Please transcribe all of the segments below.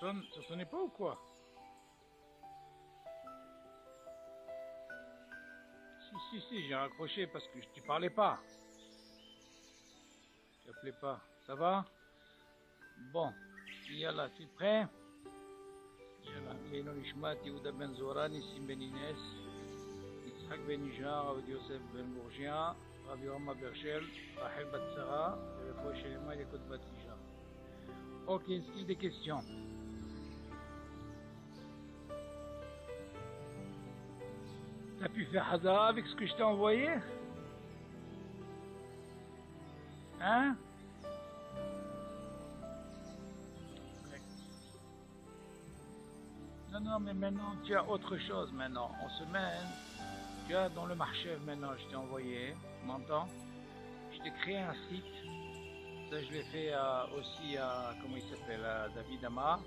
Ça sonnait pas ou quoi? Si, j'ai raccroché parce que tu parlais pas. Tu appelais pas. Ça va? Bon. Yallah, tu es prêt? Yallah. Léno Lishmat, Yehuda Ben Zoran, Nissim Ben Inès, Yitzhak Ben Nijar, Rav Yosef Ben Bourgia, Rav Yorama Berchel, Rachel Bat Sarah, et Refouach Shelema, Yakot Bat Isha. Ok, est-ce qu'il y a des questions? T'as pu faire Hazara avec ce que je t'ai envoyé? Hein? Non, mais maintenant tu as autre chose maintenant. En semaine, tu as dans le marché maintenant, je t'ai envoyé, tu m'entends? Je t'ai créé un site. Ça, je l'ai fait aussi à, comment il s'appelle, à David Amar.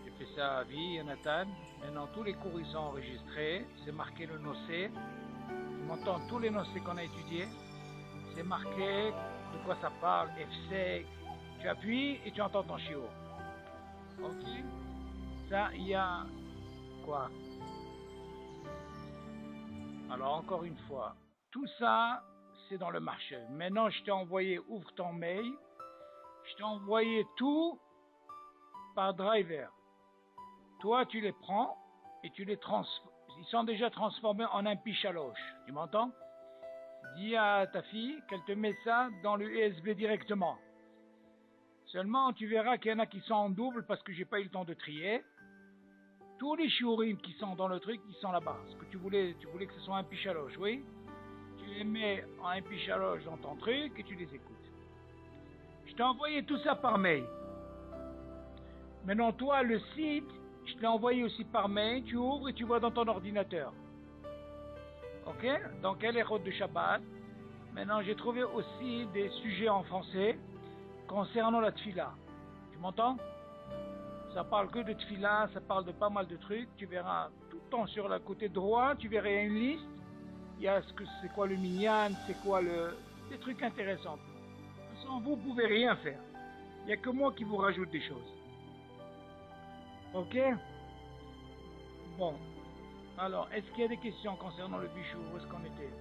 J'ai fait ça à Vie, à Nathan. Maintenant, tous les cours, ils sont enregistrés. C'est marqué le nocé. Tu m'entends? Tous les nocés qu'on a étudiés. C'est marqué de quoi ça parle, FC. Tu appuies et tu entends ton chiot. Ok? Ça, il y a quoi? Alors, encore une fois, tout ça, c'est dans le marché. Maintenant, je t'ai envoyé, ouvre ton mail. Je t'ai envoyé tout par driver. Toi, tu les prends et tu les transformes. Ils sont déjà transformés en un pichaloche. Tu m'entends? Dis à ta fille qu'elle te met ça dans le USB directement. Seulement, tu verras qu'il y en a qui sont en double parce que j'ai pas eu le temps de trier. Tous les shiurim qui sont dans le truc, ils sont là-bas. Ce que tu voulais que ce soit un pichaloche, oui? Tu les mets en un pichaloche dans ton truc et tu les écoutes. Je t'ai envoyé tout ça par mail. Maintenant, toi, le site, je te l'ai envoyé aussi par mail. Tu ouvres et tu vois dans ton ordinateur. Ok? Donc, elle est route de Shabbat. Maintenant, j'ai trouvé aussi des sujets en français concernant la tfila. Tu m'entends? Ça parle que de tfila, ça parle de pas mal de trucs. Tu verras tout le temps sur le côté droit, tu verras une liste. Il y a c'est quoi le minyan, c'est quoi des trucs intéressants. De toute façon, vous pouvez rien faire. Il n'y a que moi qui vous rajoute des choses. Ok? Bon. Alors, est-ce qu'il y a des questions concernant le bichou? Où est-ce qu'on était?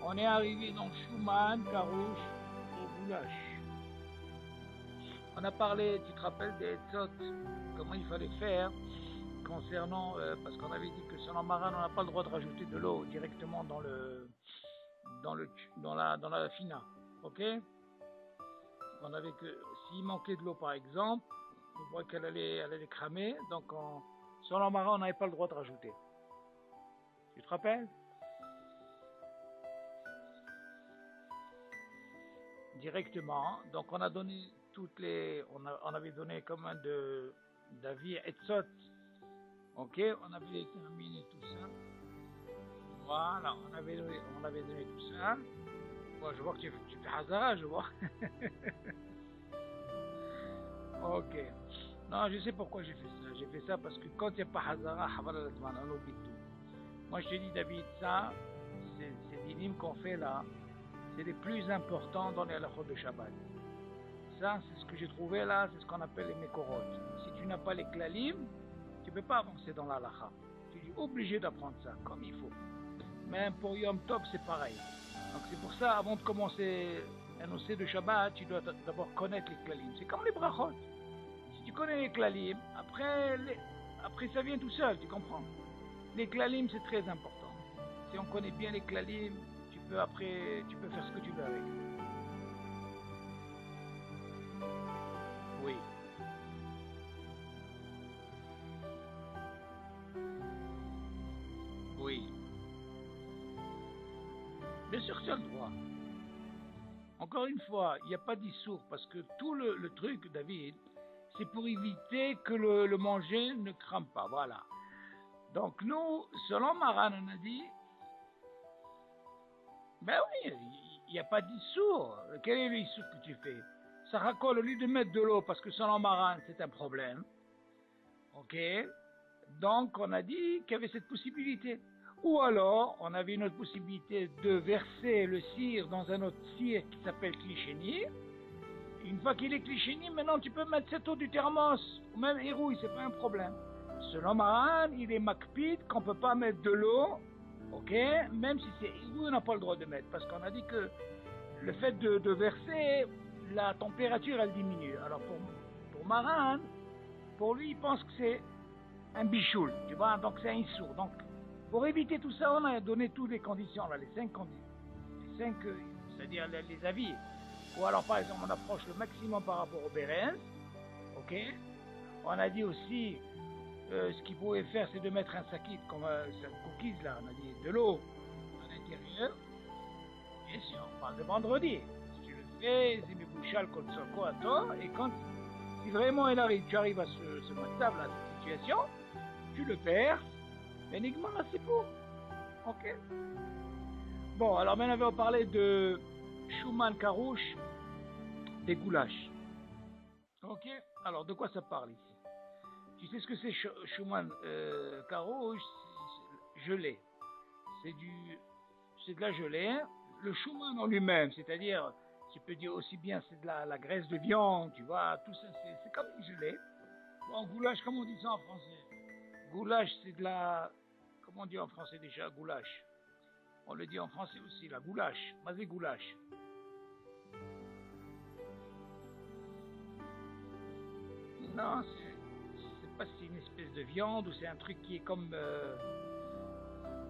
On est arrivé dans Schumann, Karouche et Boulash. On a parlé, tu te rappelles, des Etzot, comment il fallait faire concernant, parce qu'on avait dit que selon Maran, on n'a pas le droit de rajouter de l'eau directement dans la fina. Ok? On avait que, s'il manquait de l'eau par exemple, on voit qu'elle allait cramer, donc selon Maran, on n'avait pas le droit de rajouter. Tu te rappelles? Directement, donc on a donné on avait donné comme un d'avis Etzot. Ok, on avait terminé tout ça. Voilà, on avait donné tout ça. Bon, je vois que tu fais Hazara, je vois. Ok. Non, je sais pourquoi j'ai fait ça. J'ai fait ça parce que quand il n'y a pas Hazara, on oublie tout. Moi, je te dis, David, ça, ces dynimes qu'on fait là, c'est les plus importants dans les halachot de Shabbat. Ça, c'est ce que j'ai trouvé là, c'est ce qu'on appelle les Mekorot. Si tu n'as pas les klalim, tu ne peux pas avancer dans l'halacha. Tu es obligé d'apprendre ça, comme il faut. Même pour Yom Tov, c'est pareil. Donc c'est pour ça, avant de commencer un OC de Shabbat, tu dois d'abord connaître les klalim. C'est comme les brachot. Si tu connais les klalim, après ça vient tout seul, tu comprends? Les klalim, c'est très important. Si on connaît bien les klalim, tu peux faire ce que tu veux avec. Oui. Oui. Bien sûr que tu as le droit. Encore une fois, il n'y a pas d'issour, parce que tout le truc, David, c'est pour éviter que le manger ne crame pas. Voilà. Donc nous, selon Maran, on a dit, ben oui, il n'y a pas d'issour. Quel est l'issour que tu fais? Sarakol, au lieu de mettre de l'eau, parce que selon Maran, c'est un problème. Ok? Donc on a dit qu'il y avait cette possibilité. Ou alors, on avait une autre possibilité de verser le cire dans un autre cire qui s'appelle Klichénir, Une fois qu'il est cliché, maintenant tu peux mettre 7 eau du thermos, ou même hérouille, c'est pas un problème. Selon Maran, il est makpid qu'on peut pas mettre de l'eau, ok, même si c'est hérouille, on n'a pas le droit de mettre, parce qu'on a dit que le fait de verser, la température elle diminue. Alors pour Maran, pour lui il pense que c'est un bichoul, tu vois, donc c'est un issour. Donc pour éviter tout ça, on a donné toutes les conditions, là, les 5 conditions, les 5, c'est-à-dire les avis. Ou alors par exemple on approche le maximum par rapport au Bérens, ok. On a dit aussi ce qu'il pouvait faire c'est de mettre un sakit comme un cookies là, on a dit de l'eau à l'intérieur. Bien sûr, on parle de vendredi. Si tu le fais, c'est mes bouchales comme ça, quoi, à toi, et quand si vraiment tu arrives à ce matable, à cette situation, tu le perds, énigma c'est pour. Ok. Bon, alors maintenant on va parler de Shuman Karouche, des goulaches. Ok. Alors de quoi ça parle ici? Tu sais ce que c'est Shuman Karouche? Gelée. C'est de la gelée. Le Shuman en lui-même, c'est-à-dire, tu peux dire aussi bien c'est de la graisse de viande, tu vois, tout ça c'est comme une gelée. Bon, goulash, comment on dit ça en français? Goulash, c'est de la... Comment on dit en français déjà, goulash? On le dit en français aussi, la goulash. Vas-y, goulash. Non, c'est pas si c'est une espèce de viande ou c'est un truc qui est comme...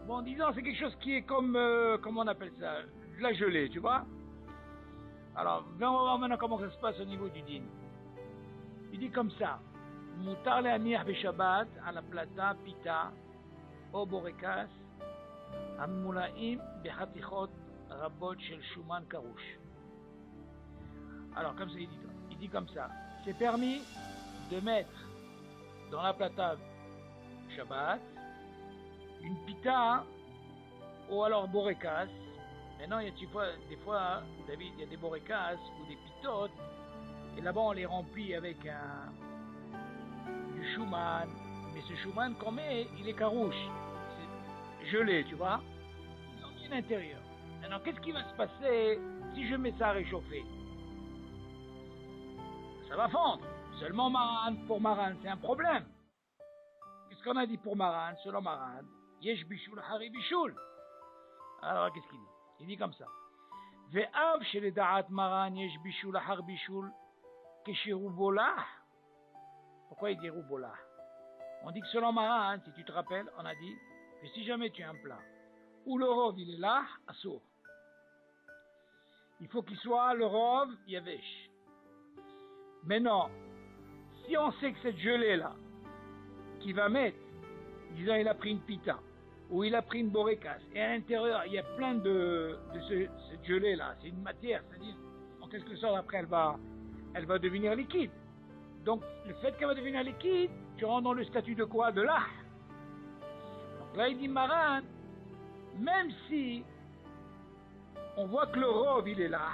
Bon, disons, c'est quelque chose qui est comme... comment on appelle ça? De la gelée, tu vois? Alors, on va voir maintenant comment ça se passe au niveau du din. Il dit comme ça. Moutar le aniach beshabbat ala plata pita o borekas הממולאים בחתיכות רבות של שומן קרוש. Alors, comme ça, il dit comme ça. C'est permis de mettre dans la plata Shabbat une pita ou alors borekas. Maintenant, il y a des fois, David, il y a des borekas ou des pitotes et là-bas on les remplit avec du shuman. Mais ce shuman qu'on met, il est carouche. Gelé, tu vois, ils ont mis à l'intérieur. Alors, qu'est-ce qui va se passer si je mets ça à réchauffer? Ça va fondre. Seulement Maran, pour Maran, c'est un problème. Qu'est-ce qu'on a dit pour Maran? Selon Maran, Yesh Bishul Hari Bishul. Alors, qu'est-ce qu'il dit? Il dit comme ça. Ve'av chez les Da'at Maran, Yesh Bishul Har Bishul, Keshiru Bolah. Pourquoi il dit Roubolah? On dit que selon Maran, si tu te rappelles, on a dit que si jamais tu as un plat où le rov il est là, assour, il faut qu'il soit le rov yavesh. Maintenant, si on sait que cette gelée là, qui va mettre, disons il a pris une pita, ou il a pris une borekas, et à l'intérieur il y a plein de cette gelée là, c'est une matière, c'est-à-dire en quelque sorte après elle va devenir liquide. Donc le fait qu'elle va devenir liquide, tu rentres dans le statut de quoi? De là. Là, il dit Maran, même si on voit que le rov, il est là,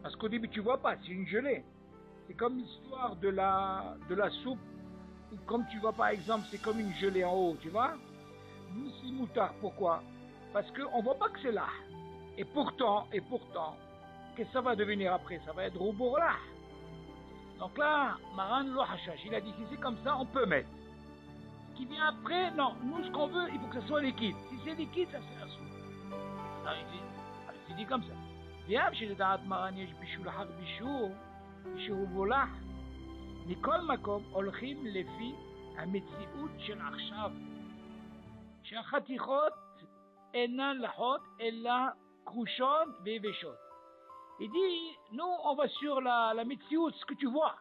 parce qu'au début, tu vois pas, c'est une gelée. C'est comme l'histoire de la soupe, ou comme tu vois par exemple, c'est comme une gelée en haut, tu vois. Nous, c'est moutard. Pourquoi? Parce qu'on voit pas que c'est là. Et pourtant, qu'est-ce que ça va devenir après? Ça va être roubour là. Donc là, Maran lo hashash, il a dit, si c'est comme ça, on peut mettre. Qui vient après, non, nous ce qu'on veut, il faut que ça soit liquide. Si c'est liquide, ça c'est assour. Il dit comme ça. Viens chez les Da'at Maran yesh bishul har bishur, bishur bolah. Mikol makom olchim lefi המציאות של עכשיו, שהחתיכות אינן לחות אלא כרושות ויבשות. Il dit, nous on va sur la metsiout, ce que tu vois.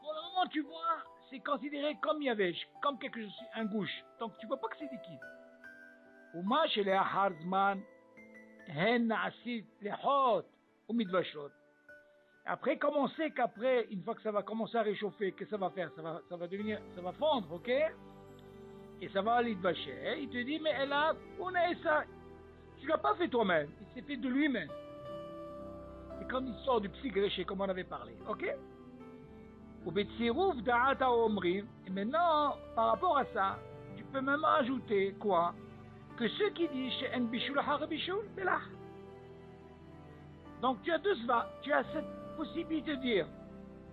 Pour le moment tu vois, c'est considéré comme yavesh, comme quelque chose, un gouche. Donc tu vois pas que c'est liquide. ומה שלאחר זמן הן נעשית לחות ומתבשלות. Après, comme on sait qu'après, une fois que ça va commencer à réchauffer, qu'est-ce que ça va faire? Ça va devenir, ça va fondre, ok? Et ça va aller de vacher. Il te dit, mais là, on a ça. Tu l'as pas fait toi-même. Il s'est fait de lui-même. C'est comme l'histoire du psy gréché, comme on avait parlé, ok? Et maintenant, par rapport à ça, tu peux même ajouter quoi? Que ceux qui disent chez En Bishul Har Bishul, c'est là. Donc tu as deux sva, tu as possibilité de dire,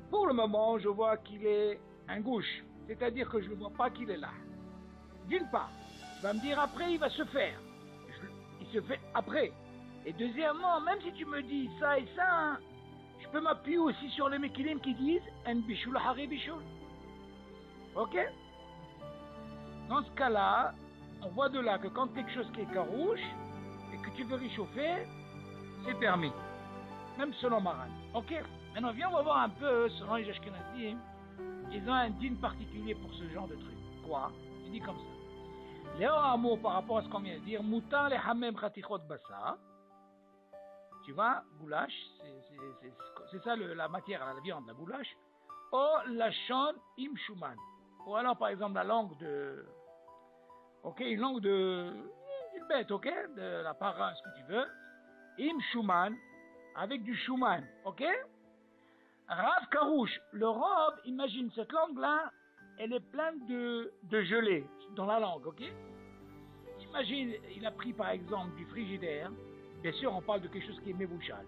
pour le moment, je vois qu'il est un gauche, c'est-à-dire que je ne vois pas qu'il est là. D'une part, tu vas me dire après, il va se faire. Il se fait après. Et deuxièmement, même si tu me dis ça et ça, hein, je peux m'appuyer aussi sur les Mekilim qui disent En Bishul Hari Bishul. Ok? Dans ce cas-là, on voit de là que quand quelque chose qui est carouche et que tu veux réchauffer, c'est permis. Même selon Maran. Ok? Maintenant, viens, on va voir un peu, selon les Ashkenazim, ils ont un din particulier pour ce genre de truc. Quoi? Il dit comme ça. Léo Amo, par rapport à ce qu'on vient de dire, Moutar les Hamem Khatichot Bassa. Tu vois, goulash, c'est ça la matière, la viande, la goulash. O Lachon Im Shuman. Ou alors, par exemple, la langue de. Ok, une langue d'une bête, ok? De la para, ce que tu veux. Im Shuman, avec du Shuman, ok? Rav Karouche, le robe, imagine cette langue-là, elle est pleine de gelée dans la langue, ok? Imagine, il a pris par exemple du frigidaire, bien sûr on parle de quelque chose qui est mébouchal.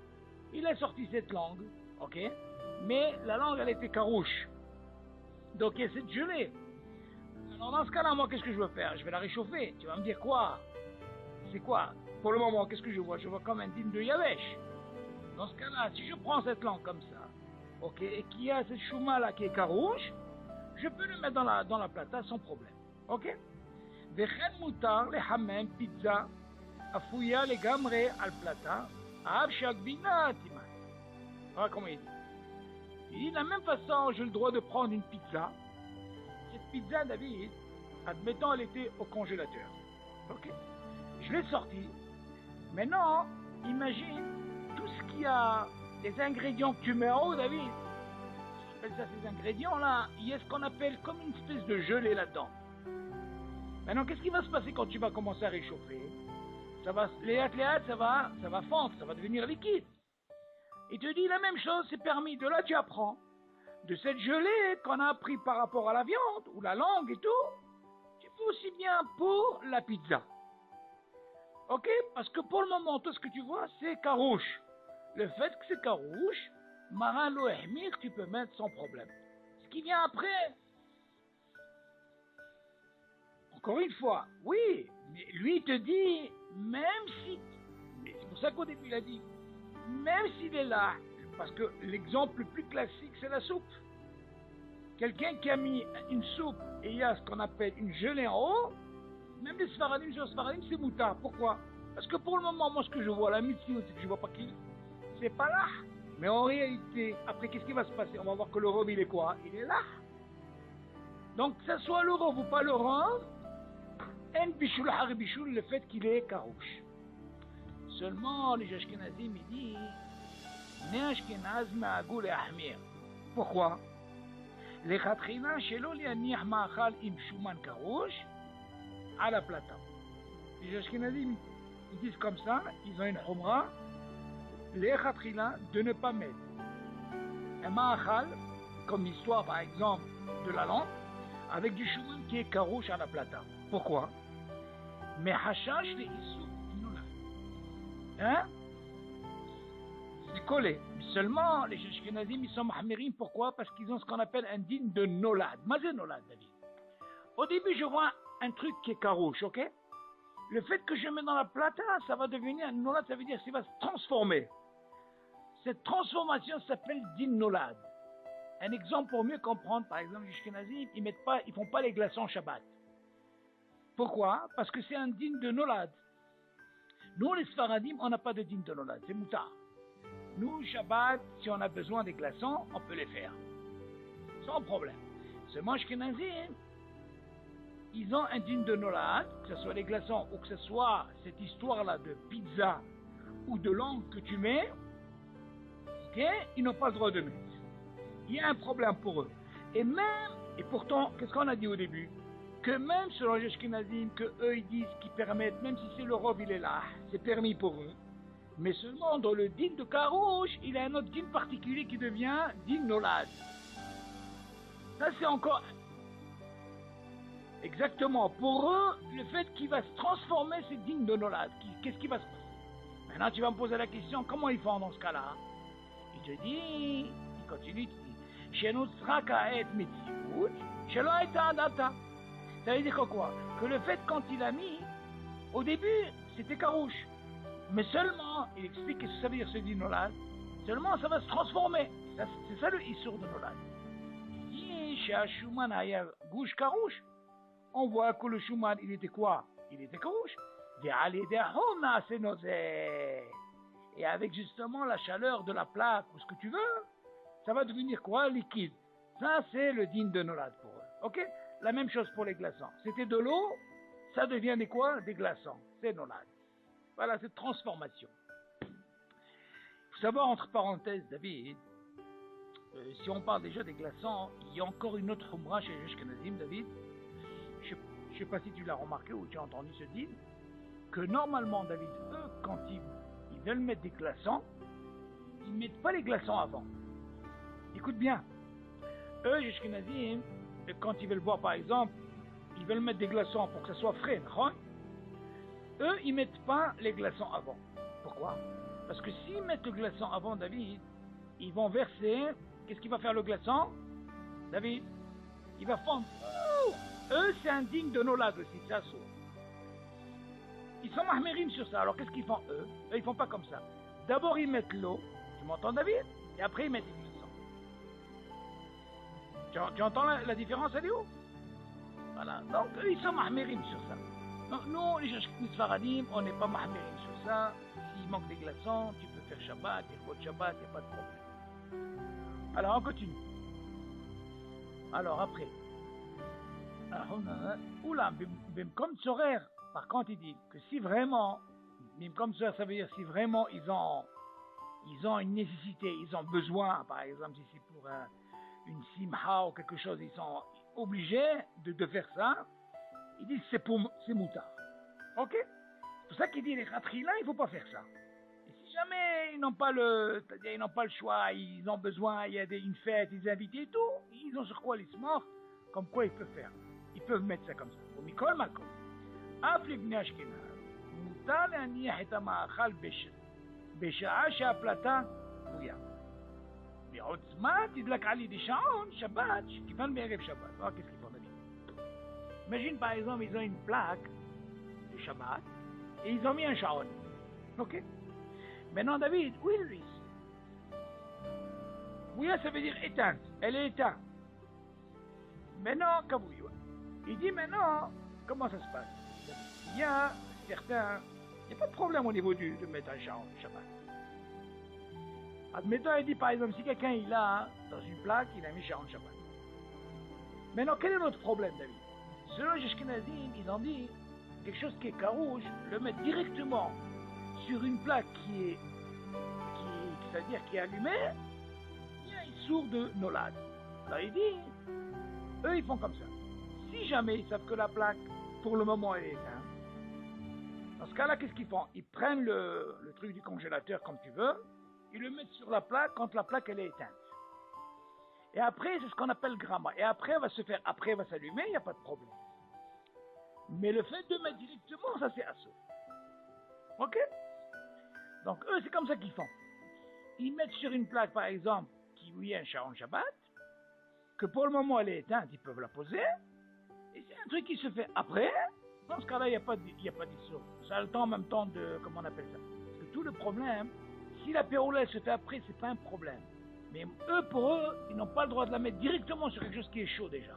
Il a sorti cette langue, ok? Mais la langue elle était carouche. Donc il y a cette gelée. Alors dans ce cas-là, moi qu'est-ce que je veux faire? Je vais la réchauffer. Tu vas me dire quoi? C'est quoi? Pour le moment, qu'est-ce que je vois? Je vois comme un digne de Yavesh. Dans ce cas-là, si je prends cette langue comme ça, ok, et qu'il y a cette chouma là qui est carouche, je peux le mettre dans la plata sans problème. Ok? Vechen mutar le hamem pizza afouya le gamre al plata ab shagbina timan. Voilà comment il dit. Il dit de la même façon, j'ai le droit de prendre une pizza. Cette pizza, David, admettons, elle était au congélateur. Ok? Je l'ai sortie. Maintenant, imagine tout ce qu'il y a, les ingrédients que tu mets en haut, David. Ça, ces ingrédients-là, il y a ce qu'on appelle comme une espèce de gelée là-dedans. Maintenant, qu'est-ce qui va se passer quand tu vas commencer à réchauffer? Ça va fondre, ça va devenir liquide. Il te dit la même chose, c'est permis. De là, tu apprends. De cette gelée qu'on a appris par rapport à la viande, ou la langue et tout, tu peux aussi bien pour la pizza. Ok? Parce que pour le moment, tout ce que tu vois, c'est carouche. Le fait que c'est carouche, marin lo ehmir, tu peux mettre sans problème. Ce qui vient après, encore une fois, oui, mais lui te dit, même si, c'est pour ça qu'au début il a dit, même s'il est là, parce que l'exemple le plus classique c'est la soupe. Quelqu'un qui a mis une soupe et il y a ce qu'on appelle une gelée en haut, même les Sfaradim, c'est moutard. Pourquoi? Parce que pour le moment, moi ce que je vois, la mitzvah, c'est que je vois pas qu'il c'est pas là. Mais en réalité, après qu'est-ce qui va se passer? On va voir que le robe il est quoi? Il est là. Donc que ce soit le robe ou pas le robe, en bishul har bishul, le fait qu'il est carouche. Seulement les Ashkenazim ils disent ne Ashkenaz ma'agou le ahmir. Pourquoi? Les khatrina shelo lianiach ma'achal im shuman carouche à la plata. Les Ashkenazim ils disent comme ça, ils ont une humra, les khatrina de ne pas mettre un ma'achal, comme l'histoire par exemple de la lampe, avec du shuman qui est carouche à la plata. Pourquoi? Mais hashash les issou nola. Hein? C'est collé. Seulement, les Ashkenazim, ils sont mahmirim. Pourquoi? Parce qu'ils ont ce qu'on appelle un din de nolad. Mazé nolad, David. Au début, je vois un truc qui est carouche, ok? Le fait que je mets dans la plata, ça va devenir un nolad, ça veut dire qu'il va se transformer. Cette transformation s'appelle din nolad. Un exemple pour mieux comprendre, par exemple, les Ashkenazim, ils font pas les glaçons Shabbat. Pourquoi? Parce que c'est un din de nolad. Nous, les Sfaradim, on n'a pas de din de nolad, c'est moutard. Nous, Shabbat, si on a besoin des glaçons, on peut les faire. Sans problème. Seulement, Ashkenazim, ils ont un din de nolad, que ce soit les glaçons ou que ce soit cette histoire-là de pizza ou de langue que tu mets, ok, ils n'ont pas le droit de mettre. Il y a un problème pour eux. Et pourtant, qu'est-ce qu'on a dit au début? Que même selon les Ashkenazim, que eux ils disent qu'ils permettent, même si c'est le robe il est là, c'est permis pour eux. Mais seulement dans le din de carouche, il y a un autre din particulier qui devient din nolad. Ça c'est encore exactement pour eux le fait qu'il va se transformer, c'est din de nolad. Qu'est-ce qui va se passer? Maintenant tu vas me poser la question, comment ils font dans ce cas-là? Ils te dit, il continue, il dit, Shenotzra ka'et metziut, shelo hayta adata. Ça veut dire quoi? Que le fait quand il a mis, au début, c'était carouche. Mais seulement, il explique ce que ça veut dire ce dit Nolad, seulement ça va se transformer. C'est ça le Issour de Nolad. Il dit, chez Shuman Aya Gouche Karouche, on voit que le Shuman, il était quoi? Il était carouche. Et avec justement la chaleur de la plaque ou ce que tu veux, ça va devenir quoi? Liquide. Ça, c'est le din de Nolad pour eux. Ok? La même chose pour les glaçons. C'était de l'eau, ça devient des quoi? Des glaçons. C'est Nolad. Voilà, cette transformation. Il faut savoir, entre parenthèses, David, si on parle déjà des glaçons, il y a encore une autre Khumra chez les Ashkenazim, David. Je ne sais pas si tu l'as remarqué ou tu as entendu ce din, que normalement, David, eux, quand ils veulent mettre des glaçons, ils ne mettent pas les glaçons avant. Écoute bien. Eux, les Ashkenazim, quand ils veulent boire, par exemple, ils veulent mettre des glaçons pour que ça soit frais, non? Eux, ils ne mettent pas les glaçons avant. Pourquoi? Parce que s'ils mettent le glaçon avant, David, ils vont verser. Qu'est-ce qu'il va faire le glaçon? David, il va fondre. Eux, c'est indigne de Nolad aussi, ça saut. Ils sont mahmérim sur ça. Alors qu'est-ce qu'ils font eux? Eux, ils font pas comme ça. D'abord, ils mettent l'eau. Tu m'entends, David? Et après, ils mettent les glaçons. Tu entends la différence, elle est où? Voilà. Donc, eux, ils sont mahmérim sur ça. Donc, nous, les Faradim, on n'est pas mahmérim sur ça. S'il manque des glaçons, tu peux faire Shabbat, il faut Shabbat, il n'y a pas de problème. Alors, on continue. Alors, après. Oula, comme Tzorer, par contre, il dit que si vraiment, comme Tzorer, ça veut dire si vraiment ils ont une nécessité, ils ont besoin, par exemple, si c'est pour une simha ou quelque chose, ils sont obligés de faire ça, ils disent c'est moutard. Ok? C'est pour ça qu'il dit les khatrila, il ne faut pas faire ça. Et si jamais ils n'ont pas le choix, ils ont besoin, il y a une fête, ils invitent et tout, ils ont sur quoi les morts, comme quoi ils peuvent faire. Ils peuvent mettre ça comme ça. Au Mikol Makom. Afli bnei Ashkenaz. Mutar להניח את המאכל בשעה שהפלטה קבויה. בעוצמה תדלק על ידי שעון שבת שכיוון בערב שבת. Alors qu'est-ce qu'ils font, David? Imagine par exemple, ils ont une plaque de Shabbat et ils ont mis un shaon. Ok? Maintenant, David, où est lui? Bouya, ça veut dire éteinte. Elle est éteinte. Maintenant, Kabouya. Il dit maintenant, comment ça se passe? Il y a certains, il n'y a pas de problème au niveau de mettre un shaon Shabbat. Admettons, il dit par exemple, si quelqu'un il a dans une plaque, il a mis shaon Shabbat. Maintenant, quel est notre problème, David? Selon les Ashkenazim, ils ont dit quelque chose qui est carouge, le mettre directement sur une plaque c'est-à-dire qui est allumée, il y a une sourde de Nolad. Alors il dit, eux ils font comme ça. Si jamais ils savent que la plaque, pour le moment, elle est éteinte, dans ce cas-là, qu'est-ce qu'ils font? Ils prennent le truc du congélateur comme tu veux, ils le mettent sur la plaque quand la plaque elle est éteinte. Et après, c'est ce qu'on appelle gramma. Et après, elle va s'allumer, il n'y a pas de problème. Mais le fait de mettre directement, ça c'est assaut. Ok? Donc eux, c'est comme ça qu'ils font. Ils mettent sur une plaque, par exemple, qui lui est un sharon Shabbat, que pour le moment elle est éteinte, ils peuvent la poser. Et c'est un truc qui se fait après. Dans ce cas-là, il n'y a pas d'issue. Ça a le temps en même temps de, comment on appelle ça? Parce que tout le problème, si la péroula se fait après, c'est pas un problème. Mais eux, pour eux, ils n'ont pas le droit de la mettre directement sur quelque chose qui est chaud déjà.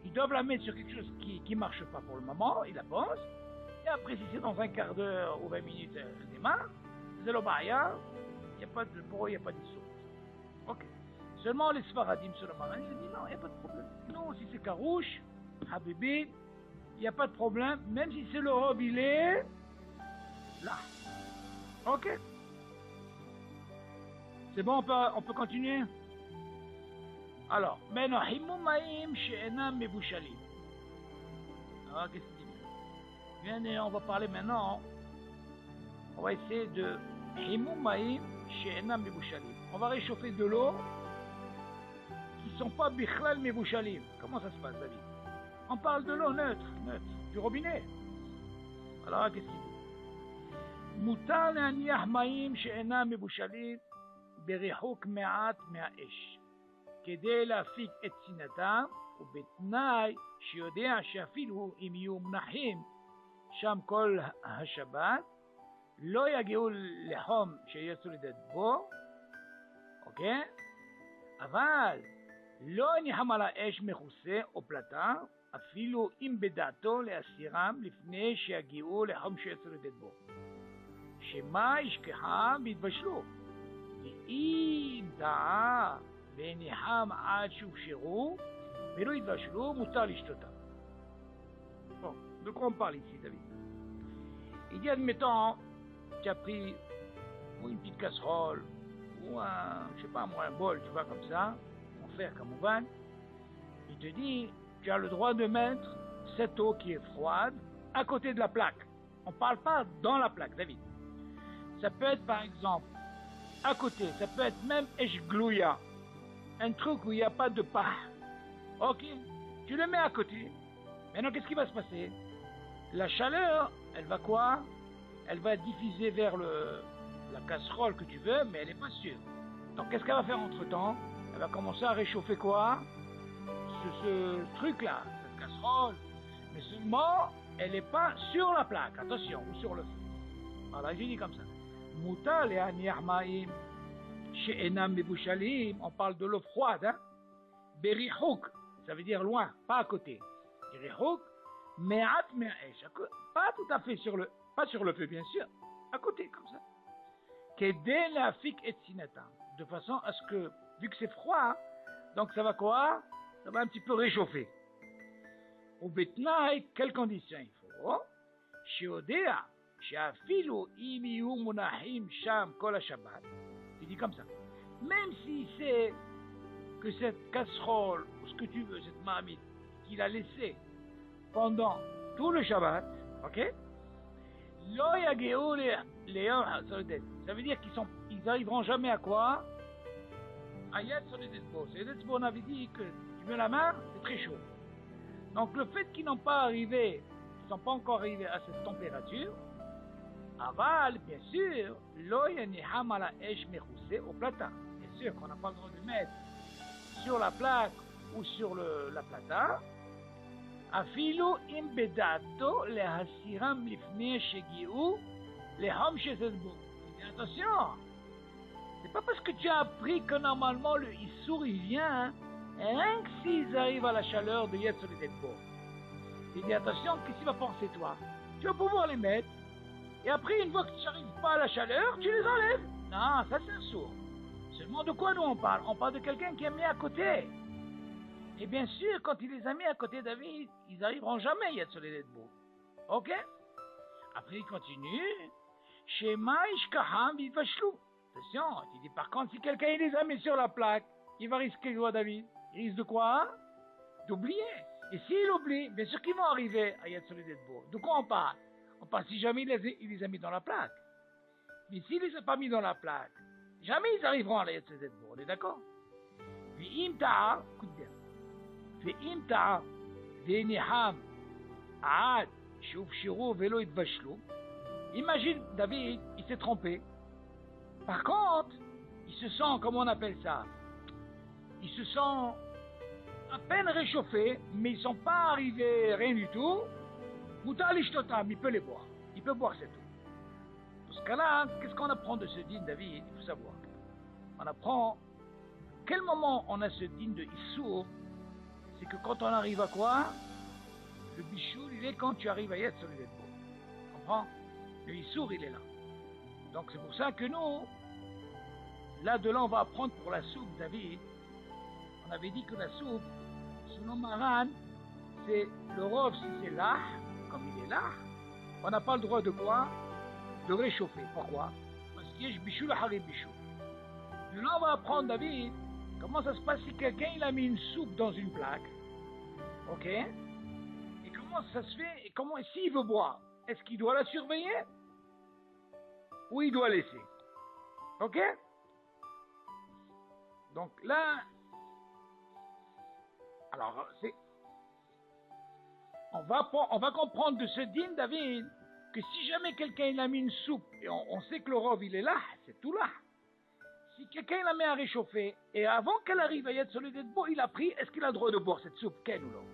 Ils doivent la mettre sur quelque chose qui ne marche pas pour le moment, ils la posent. Et après, si c'est dans un quart d'heure ou 20 minutes, elle démarre. C'est le baya. Pour eux, il n'y a pas d'issue. Ok. Seulement les Sfaradim sur le marin, ils disent non, il n'y a pas de problème. Non, si c'est Karouche, Habibi, il n'y a pas de problème, même si c'est le robe, il est là. Ok? C'est bon, on peut continuer? Alors, maintenant, Himoumaïm she'enam mebushalim. Alors, qu'est-ce qu'il dit? Bien, on va parler maintenant. On va essayer de Himoumaïm she'enam mebushalim. On va réchauffer de l'eau qui ne sont pas bichlal mebushalim. Comment ça se passe, David? On parle de l'eau neutre, du robinet. Alors, qu'est-ce qu'il dit? Mutar le'aniach ma'im she'enam mebushalim בריחוק מעט מהאש, כדי להפיק את צנעתם, ובתנאי שיודע שאפילו אם יהיו מונחים שם כל השבת, לא יגיעו לחום שיהיה צולדת בו, אוקיי? אבל לא נחם על האש מכוסה או פלטה, אפילו אם בדעתו להסירם לפני שיגיעו לחום שיהיה צולדת בו. שמה ישכחם ויתבשלו. ואם טעה ונחם עד שהופשרו ולא יתבשלו, מותר לשתותם. Bon, de quoi on parle ici, David? Il dit, admettons, tu as pris une petite casserole, ou un, je sais pas moi, un bol, tu vois, comme ça, en fer, comme on il te dit, tu as le droit de mettre cette eau qui est froide à côté de la plaque. On parle pas dans la plaque, David. Ça peut être, par exemple, à côté, ça peut être même eshglouya, un truc où il n'y a pas de part. Ok, tu le mets à côté. Maintenant, qu'est-ce qui va se passer? La chaleur, elle va quoi? Elle va diffuser vers la casserole que tu veux, mais elle n'est pas sûre. Donc, qu'est-ce qu'elle va faire entre-temps? Elle va commencer à réchauffer quoi? Ce truc-là, cette casserole. Mais seulement, elle n'est pas sur la plaque, attention, ou sur le feu. Voilà, j'ai dit comme ça. Muta le'aniach ma'im she'enam mebushalim, on parle de l'eau froide, hein? Berichouk, ça veut dire loin, pas à côté. Berichouk, me'at me'esh, pas tout à fait pas sur le feu, bien sûr, à côté, comme ça. Kedé la'afik et sinatan, de façon à ce que, vu que c'est froid, donc ça va quoi? Ça va un petit peu réchauffer. Ou betnaï, quelles conditions il faut? Sheodea, she'afilu im yihu munahim sham kol ha-shabbat. Il dit comme ça. Même si c'est que cette casserole, ou ce que tu veux, cette marmite, qu'il a laissée pendant tout le Shabbat, ok? Lo yageu le'yom ha-soledet. Ça veut dire qu'ils arriveront jamais à quoi? À Yad Soledet Bo. Soledet Bo, on avait dit que tu mets la main, c'est très chaud. Donc le fait qu'ils n'ont pas arrivé, ils ne sont pas encore arrivés à cette température, aval, bien sûr, lo yaniham ala esh mechoussé au platin. Bien sûr qu'on n'a pas le droit de mettre sur la plaque ou sur la plata. Afilu im bedato lehasiram lifnei shegiu lehom shezedbo. Attention, c'est pas parce que tu as appris que normalement le issour il vient, rien que s'ils arrivent à la chaleur de Yad Soledet Bo. Il dit attention, qu'est-ce qu'il va penser toi? Tu vas pouvoir les mettre, et après une fois que tu n'arrives pas à la chaleur, tu les enlèves. Non, ça c'est un sourd. Seulement de quoi nous on parle? On parle de quelqu'un qui est mis à côté. Et bien sûr, quand il les a mis à côté David, ils n'arriveront jamais Yad Soledet Bo. Ok? Après il continue. Shema ishkaham vivashlu. Attention, il dit par contre, si quelqu'un les a mis sur la plaque, il va risquer quoi, David? Il risque de quoi? D'oublier. Et s'il oublie, bien sûr qu'ils vont arriver à Yad Soledet Bo. De quoi on parle? On parle si jamais il les a mis dans la plaque. Mais s'il les a pas mis dans la plaque, jamais ils arriveront à Yad Soledet Bo. On est d'accord? Ve'im ta'a, écoute bien. Ve'im ta'a, ve'niham, a'ad, she'ufshiru ve'lo yitbashlu. Imagine, David, il s'est trompé. Par contre, il se sent, comment on appelle ça? Ils se sont à peine réchauffés, mais ils ne sont pas arrivés rien du tout. Moutar l'ishtotam, il peut les boire. Il peut boire cette eau. Dans ce cas-là, qu'est-ce qu'on apprend de ce din, David? Il faut savoir. On apprend, quel moment on a ce din de Issour? C'est que quand on arrive à quoi? Le bichoul, il est quand tu arrives à Yad Soledet Bo. Tu comprends? Le Issour, il est là. Donc c'est pour ça que nous, là de là, on va apprendre pour la soupe, David. On avait dit que la soupe, selon Maran, c'est le rov, si c'est l'ah, comme il est là, on n'a pas le droit de quoi? De réchauffer. Pourquoi? Parce qu'il y a bichou le harib bichou. De là, on va apprendre, David, comment ça se passe si quelqu'un il a mis une soupe dans une plaque. Ok? Et comment ça se fait? Et comment, s'il veut boire, est-ce qu'il doit la surveiller? Ou il doit laisser? Ok? Donc là, alors, on va comprendre de ce din, David, que si jamais quelqu'un il a mis une soupe, et on sait que le rov il est là, c'est tout là. Si quelqu'un la met à réchauffer, et avant qu'elle arrive à Yad Solid Bo, il a pris, est-ce qu'il a le droit de boire cette soupe? Ken ou non?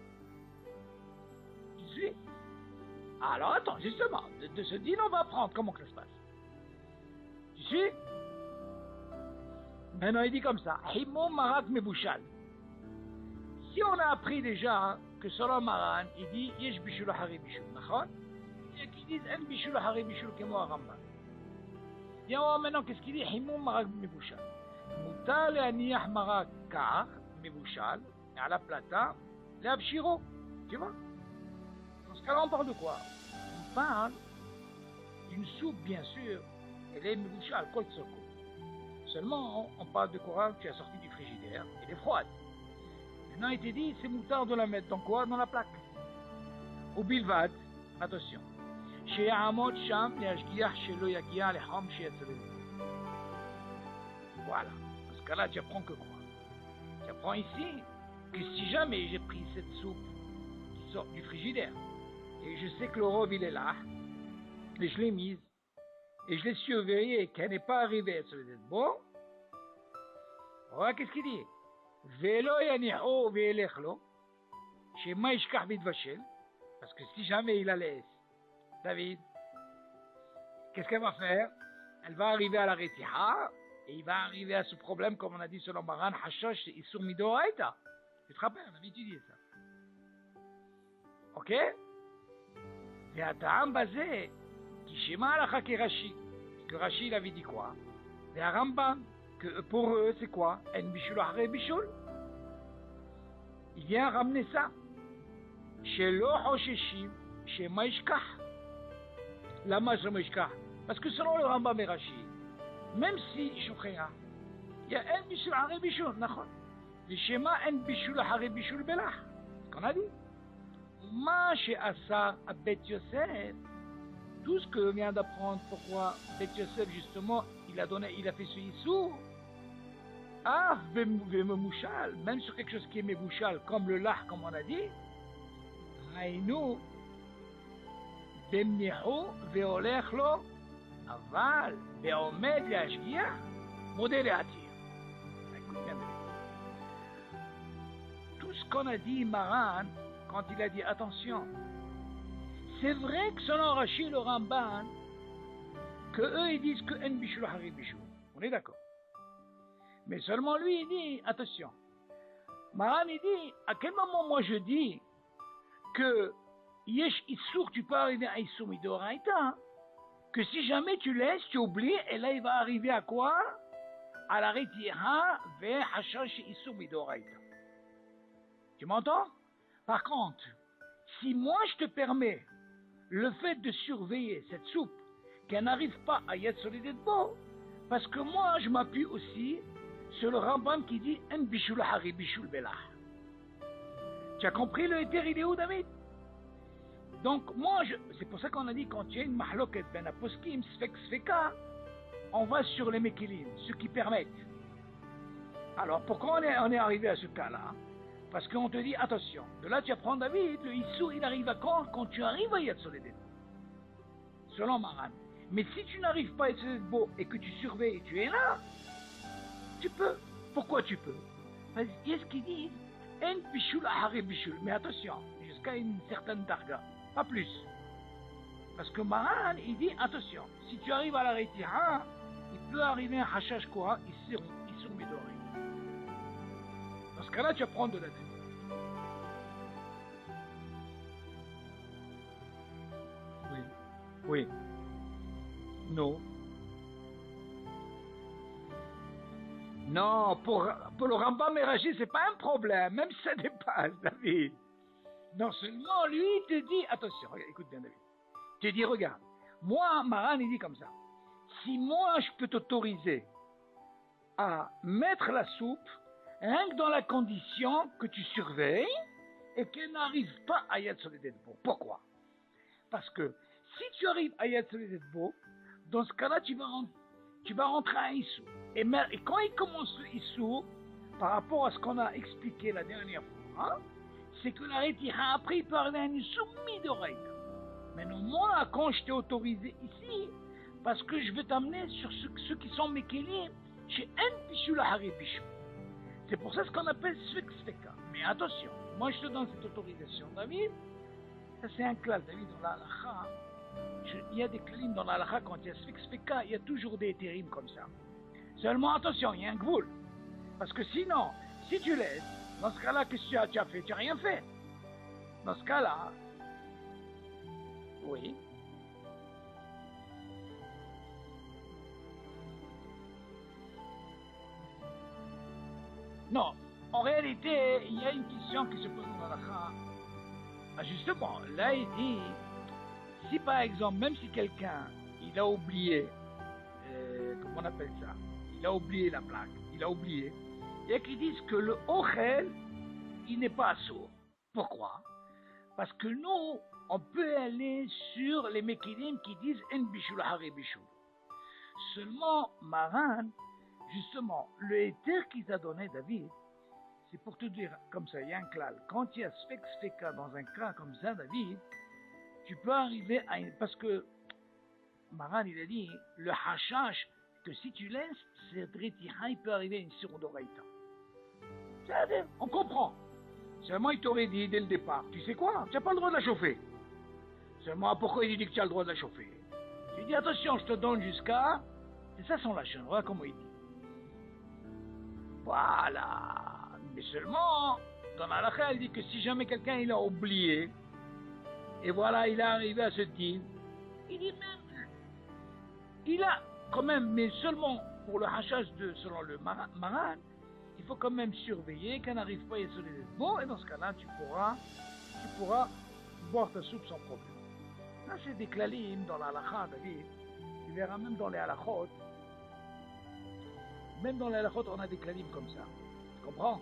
Tu suis? Alors attends, justement, de ce dîner, on va apprendre comment que ça se passe. Tu suis? Maintenant, il dit comme ça, Himom Marak Mebouchal. Si on a appris déjà que selon Maran, il dit Yesh Bishul Hari Bishul, d'accord? Et qu'ils disent En Bishul Hari Bishul Kemo Aramba. Bien, maintenant, qu'est-ce qu'il dit? Himom Marak Mebouchal. Moutal et Aniyah Marak Kar Mebouchal, à la plata, les Abshiro. Tu vois? Dans ce cas-là, on parle de quoi? On parle d'une soupe, bien sûr, elle est Mebouchal, Kol Tsoko. Seulement, on parle de Coran qui a sorti du frigidaire, elle est froide. Maintenant, il te dit, c'est moutard de la mettre dans quoi? Dans la plaque. Au bilvad, attention. Chez Amot Sham, Yashgiach, chez Lo Yagia, les Ham, chez Yatzalel. Voilà. Dans ce cas-là, tu apprends que quoi? Tu apprends ici que si jamais j'ai pris cette soupe qui sort du frigidaire, et je sais que le rove il est là, et je l'ai mise, et je l'ai surveillée qu'elle n'est pas arrivée à Yatzalel. Bon? Voilà, qu'est-ce qu'il dit? Velo yaniho ve'elechlo, chez Maïshkar Bidvachel, parce que si jamais il la laisse, David, qu'est-ce qu'elle va faire? Elle va arriver à la Retiha, et il va arriver à ce problème, comme on a dit selon Maran, Hashosh, Isur Midoraita. Tu te rappelles, on avait étudié ça. Ok? Et à Ta'am Bazé, qui schéma la Chaki Rashi, que Rashi il avait dit quoi? Et à Rambam, que pour eux, c'est quoi? En Bishul Hare Bishul. Il vient ramener ça. Chez Lo Hosheshim, chez Maïshkah. Lama chez Maïshkah. Parce que selon le Rambam et Rashi, même si Shukhéa, il y a En Bishul Hare Bishul, d'accord? Le schéma En Bishul Hare Bishul Belah. Ce qu'on a dit. Ma chez Assar à Bet Yosef. Tout ce que vient d'apprendre, pourquoi Bet Yosef, justement, il a fait ce issou. Ah, même sur quelque chose qui est mebouchal, comme le lach, comme on a dit. Haïnou, bemnihu, veolechlo, aval, beomed, yashgia, modèle et attire. Tout ce qu'on a dit, Maran, quand il a dit attention, c'est vrai que selon Rashi le Ramban, que eux ils disent que En Bishul Hari Bishul. On est d'accord. Mais seulement lui il dit, attention. Maran il dit, à quel moment moi je dis que Yesh Issour, tu peux arriver à Issour Midoraita, que si jamais tu laisses, tu oublies, et là il va arriver à quoi? À la Retira vers Hashash Issour Midoraita. Tu m'entends? Par contre, si moi je te permets le fait de surveiller cette soupe, qu'elle n'arrive pas à Yad Solidetbo, parce que moi je m'appuie aussi sur le Rambam qui dit En Bishul Hari Bishul Belah. Tu as compris le éther, il est où, David? Donc moi, c'est pour ça qu'on a dit quand il y a une mahloket ben aposkim sfeka, on va sur les mekilim, ceux qui permettent. Alors pourquoi on est arrivé à ce cas-là? Parce qu'on te dit attention, de là tu apprends David, le issou il arrive à quand tu arrives à Yad Solidetbo, selon Maran. Mais si tu n'arrives pas à Yad Solidetbo et que tu surveilles, tu es là, tu peux. Pourquoi tu peux? Parce qu'il y a ce qu'ils disent En Bishul Ahari Bishul. Mais attention, jusqu'à une certaine targa, pas plus. Parce que Maran, il dit attention, si tu arrives à la Retira, il peut arriver un Hashash Koha, ils sont midorés. Dans ce cas-là, tu apprends de la tête. Oui. Oui. Non. Non, pour le Rambam et Rashi, c'est pas un problème, même si ça dépasse, David. Non seulement, lui, il te dit, attention, regarde, écoute bien, David. Il te dit, regarde, moi, Maran, il dit comme ça. Si moi, je peux t'autoriser à mettre la soupe, rien que dans la condition que tu surveilles et qu'elle n'arrive pas à Yad Solidetbo. Pourquoi? Parce que si tu arrives à Yad Solidetbo, dans ce cas-là, tu vas rentrer à Issou. Et quand il commence le Issou, par rapport à ce qu'on a expliqué la dernière fois, hein, c'est que la Retira, après, il peut arriver à un Issou mi-d'oreille. Maintenant, moi, quand je t'ai autorisé ici, parce que je veux t'amener sur ceux qui sont Mekelim, chez un bichou la hari bichou. C'est pour ça ce qu'on appelle sfek sfeka. Mais attention, moi je te donne cette autorisation, David. Ça c'est un klal, David, dans la halakha. Il y a des klalim dans la halakha, quand il y a sfek sfeka, il y a toujours des térim comme ça. Seulement attention, il y a un gvoul. Parce que sinon, si tu laisses, dans ce cas-là, qu'est-ce que tu as fait? Tu n'as rien fait. Dans ce cas-là, oui. Non, en réalité, il y a une question qui se pose dans la halakha. Ah, justement, là il dit, si par exemple, même si quelqu'un, il a oublié, comment on appelle ça? Il a oublié la plaque, il a oublié. Il y a qui disent que le ochel, il n'est pas sourd. Pourquoi? Parce que nous, on peut aller sur les mekilim qui disent en bishul hari bishul. Seulement, Maran, justement, le éther qu'il t'a donné, David, c'est pour te dire, comme ça, il y a un klal. Quand il y a sfek sfeka dans un cas comme ça, David, tu peux arriver à une... Parce que Maran, il a dit, le hashash, que si tu laisses, cette retira, il peut arriver à une surodoraïta. C'est-à-dire, on comprend. Seulement, il t'aurait dit dès le départ, tu sais quoi, tu n'as pas le droit de la chauffer. Seulement, pourquoi il dit que tu as le droit de la chauffer? Il dit, attention, je te donne jusqu'à... C'est ça son lâche, voilà comment il dit. Voilà. Mais seulement, dans la halakha, elle dit que si jamais quelqu'un il a oublié, et voilà, il est arrivé à ce deal, il dit même, il a quand même, mais seulement pour le hachage selon le Maran, il faut quand même surveiller qu'on n'arrive pas à y soler bon, et dans ce cas-là, tu pourras boire ta soupe sans problème. Là, c'est des klalim dans la halakha, David. Tu verras même dans les halakhot. Même dans les halakhot, on a des klalim comme ça. Tu comprends?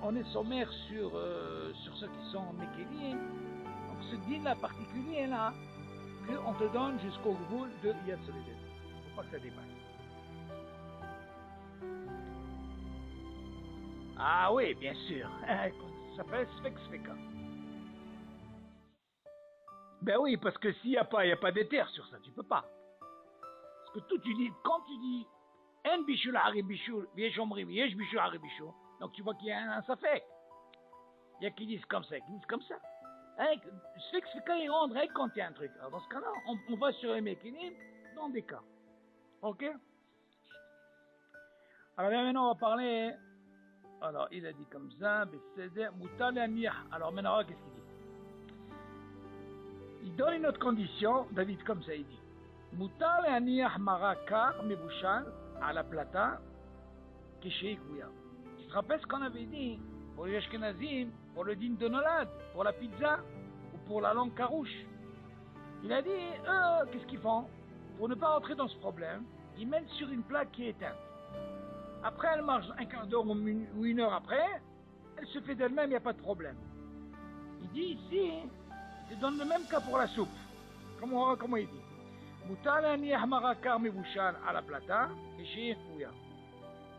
On est sommaire sur ceux qui sont mékélim. Donc ce din-là particulier là, qu'on te donne jusqu'au gvoul de Yad Soledad. Il ne faut pas que ça dépasse. Ah oui, bien sûr. Ça s'appelle Sfek Sfeka. Ben oui, parce que s'il n'y a pas d'éther sur ça, tu peux pas. Parce que tout tu dis, quand tu dis En bishul hari bishul, viesh omri, viesh bishul hari bishul, donc tu vois qu'il y a un safek. Il y a qui disent comme ça, qui disent comme ça. Sfek Sfeka, il rendrait quand il y a un truc. Alors dans ce cas-là, on va sur les mécanismes dans des cas. Ok? Alors maintenant, on va parler. Alors, il a dit comme ça, Moutal Amir. Alors maintenant, qu'est-ce qu'il dit? Il donne une autre condition, David, comme ça, il dit Moutal Amir Marakar Mebushan à la plata Kishei Kouya. Tu te rappelles ce qu'on avait dit pour les Ashkenazim, pour le din de Nolad, pour la pizza ou pour la langue carouche? Il a dit qu'est-ce qu'ils font? Pour ne pas rentrer dans ce problème, ils mettent sur une plaque qui est éteinte. Après, elle marche un quart d'heure ou une heure après, elle se fait d'elle-même, il n'y a pas de problème. Il dit ici, il donne le même cas pour la soupe. Comment il dit? Moutalani ahmarakar mebushan à la plata, et chez Fouya.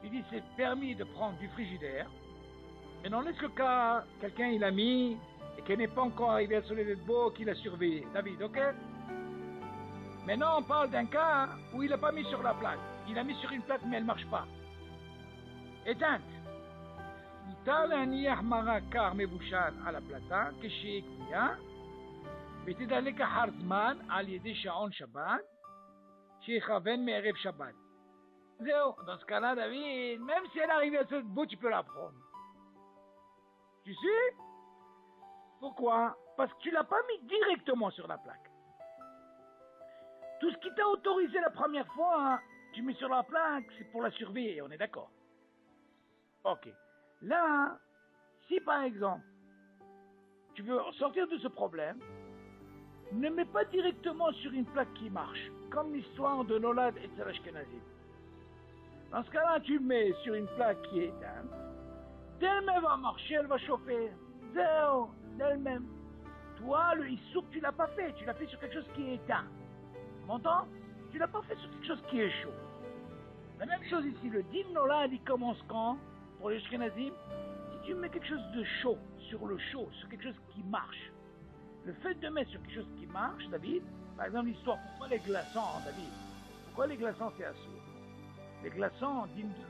Il dit c'est permis de prendre du frigidaire, mais dans le cas, quelqu'un il a mis, et qui n'est pas encore arrivé à soleil de beau, qu'il a surveillé. David, ok? Maintenant, on parle d'un cas où il n'a pas mis sur la plaque. Il a mis sur une plaque, mais elle ne marche pas. éteinte. Moutalani ahmarakar mebushan à la plata, que chez Fouya. ותדלק אחר זמן על ידי שעון שבת שיכוון מערב שבת. זהו, dans ce cas-là, David, même si elle arrive à ce bout, tu peux la prendre. Tu sais? Pourquoi? Parce que tu l'as pas mis directement sur la plaque. Tout ce qui t'a autorisé la première fois, tu mets sur la plaque, c'est pour la surveiller, on est d'accord? Ok. Là, si par exemple, tu veux sortir de ce problème, ne mets pas directement sur une plaque qui marche, comme l'histoire de Nolad et Tzal Ashkenazim. Dans ce cas-là, tu mets sur une plaque qui est éteinte, d'elle-même va marcher, elle va chauffer, zéro, d'elle-même. Toi, le issouk, tu l'as pas fait, tu l'as fait sur quelque chose qui est éteint. Tu m'entends? Tu l'as pas fait sur quelque chose qui est chaud. La même chose ici, le din Nolad, il commence quand? Pour les Ashkenazim, si tu mets quelque chose de chaud, sur le chaud, sur quelque chose qui marche, le fait de mettre sur quelque chose qui marche, David, par exemple l'histoire, pourquoi les glaçons, David? Pourquoi les glaçons c'est assourd? Les glaçons dînent de...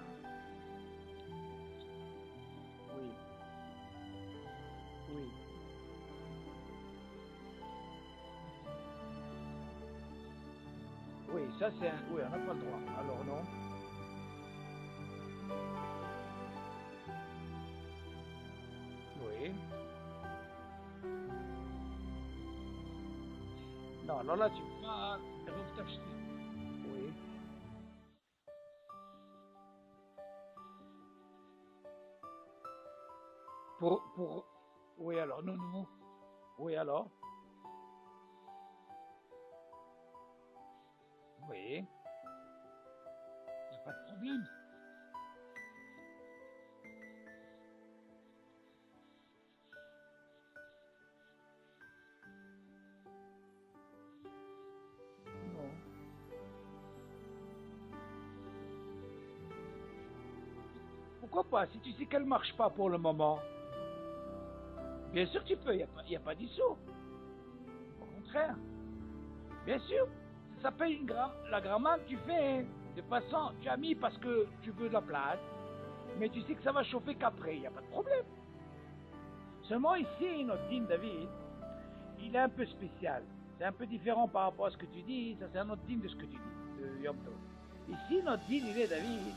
Oui. Oui. Oui, ça c'est un... Oui, on n'a pas le droit. Alors non. Oui. Non, alors là tu vas... Oui. Pour... Oui, alors, non, non. Oui, alors. Oui. Il n'y a pas de problème. Non. Pourquoi pas? Si tu sais qu'elle ne marche pas pour le moment, bien sûr tu peux, il n'y a pas d'issue. Au contraire. Bien sûr. Ça s'appelle la grammaire que tu fais. Hein. De façon, tu as mis parce que tu veux de la place, mais tu sais que ça va chauffer qu'après, il n'y a pas de problème. Seulement ici, notre dîme, David, il est un peu spécial. C'est un peu différent par rapport à ce que tu dis. Ça, c'est un autre dîme de ce que tu dis, de Yom Tov. Ici, notre dîme, il est, David,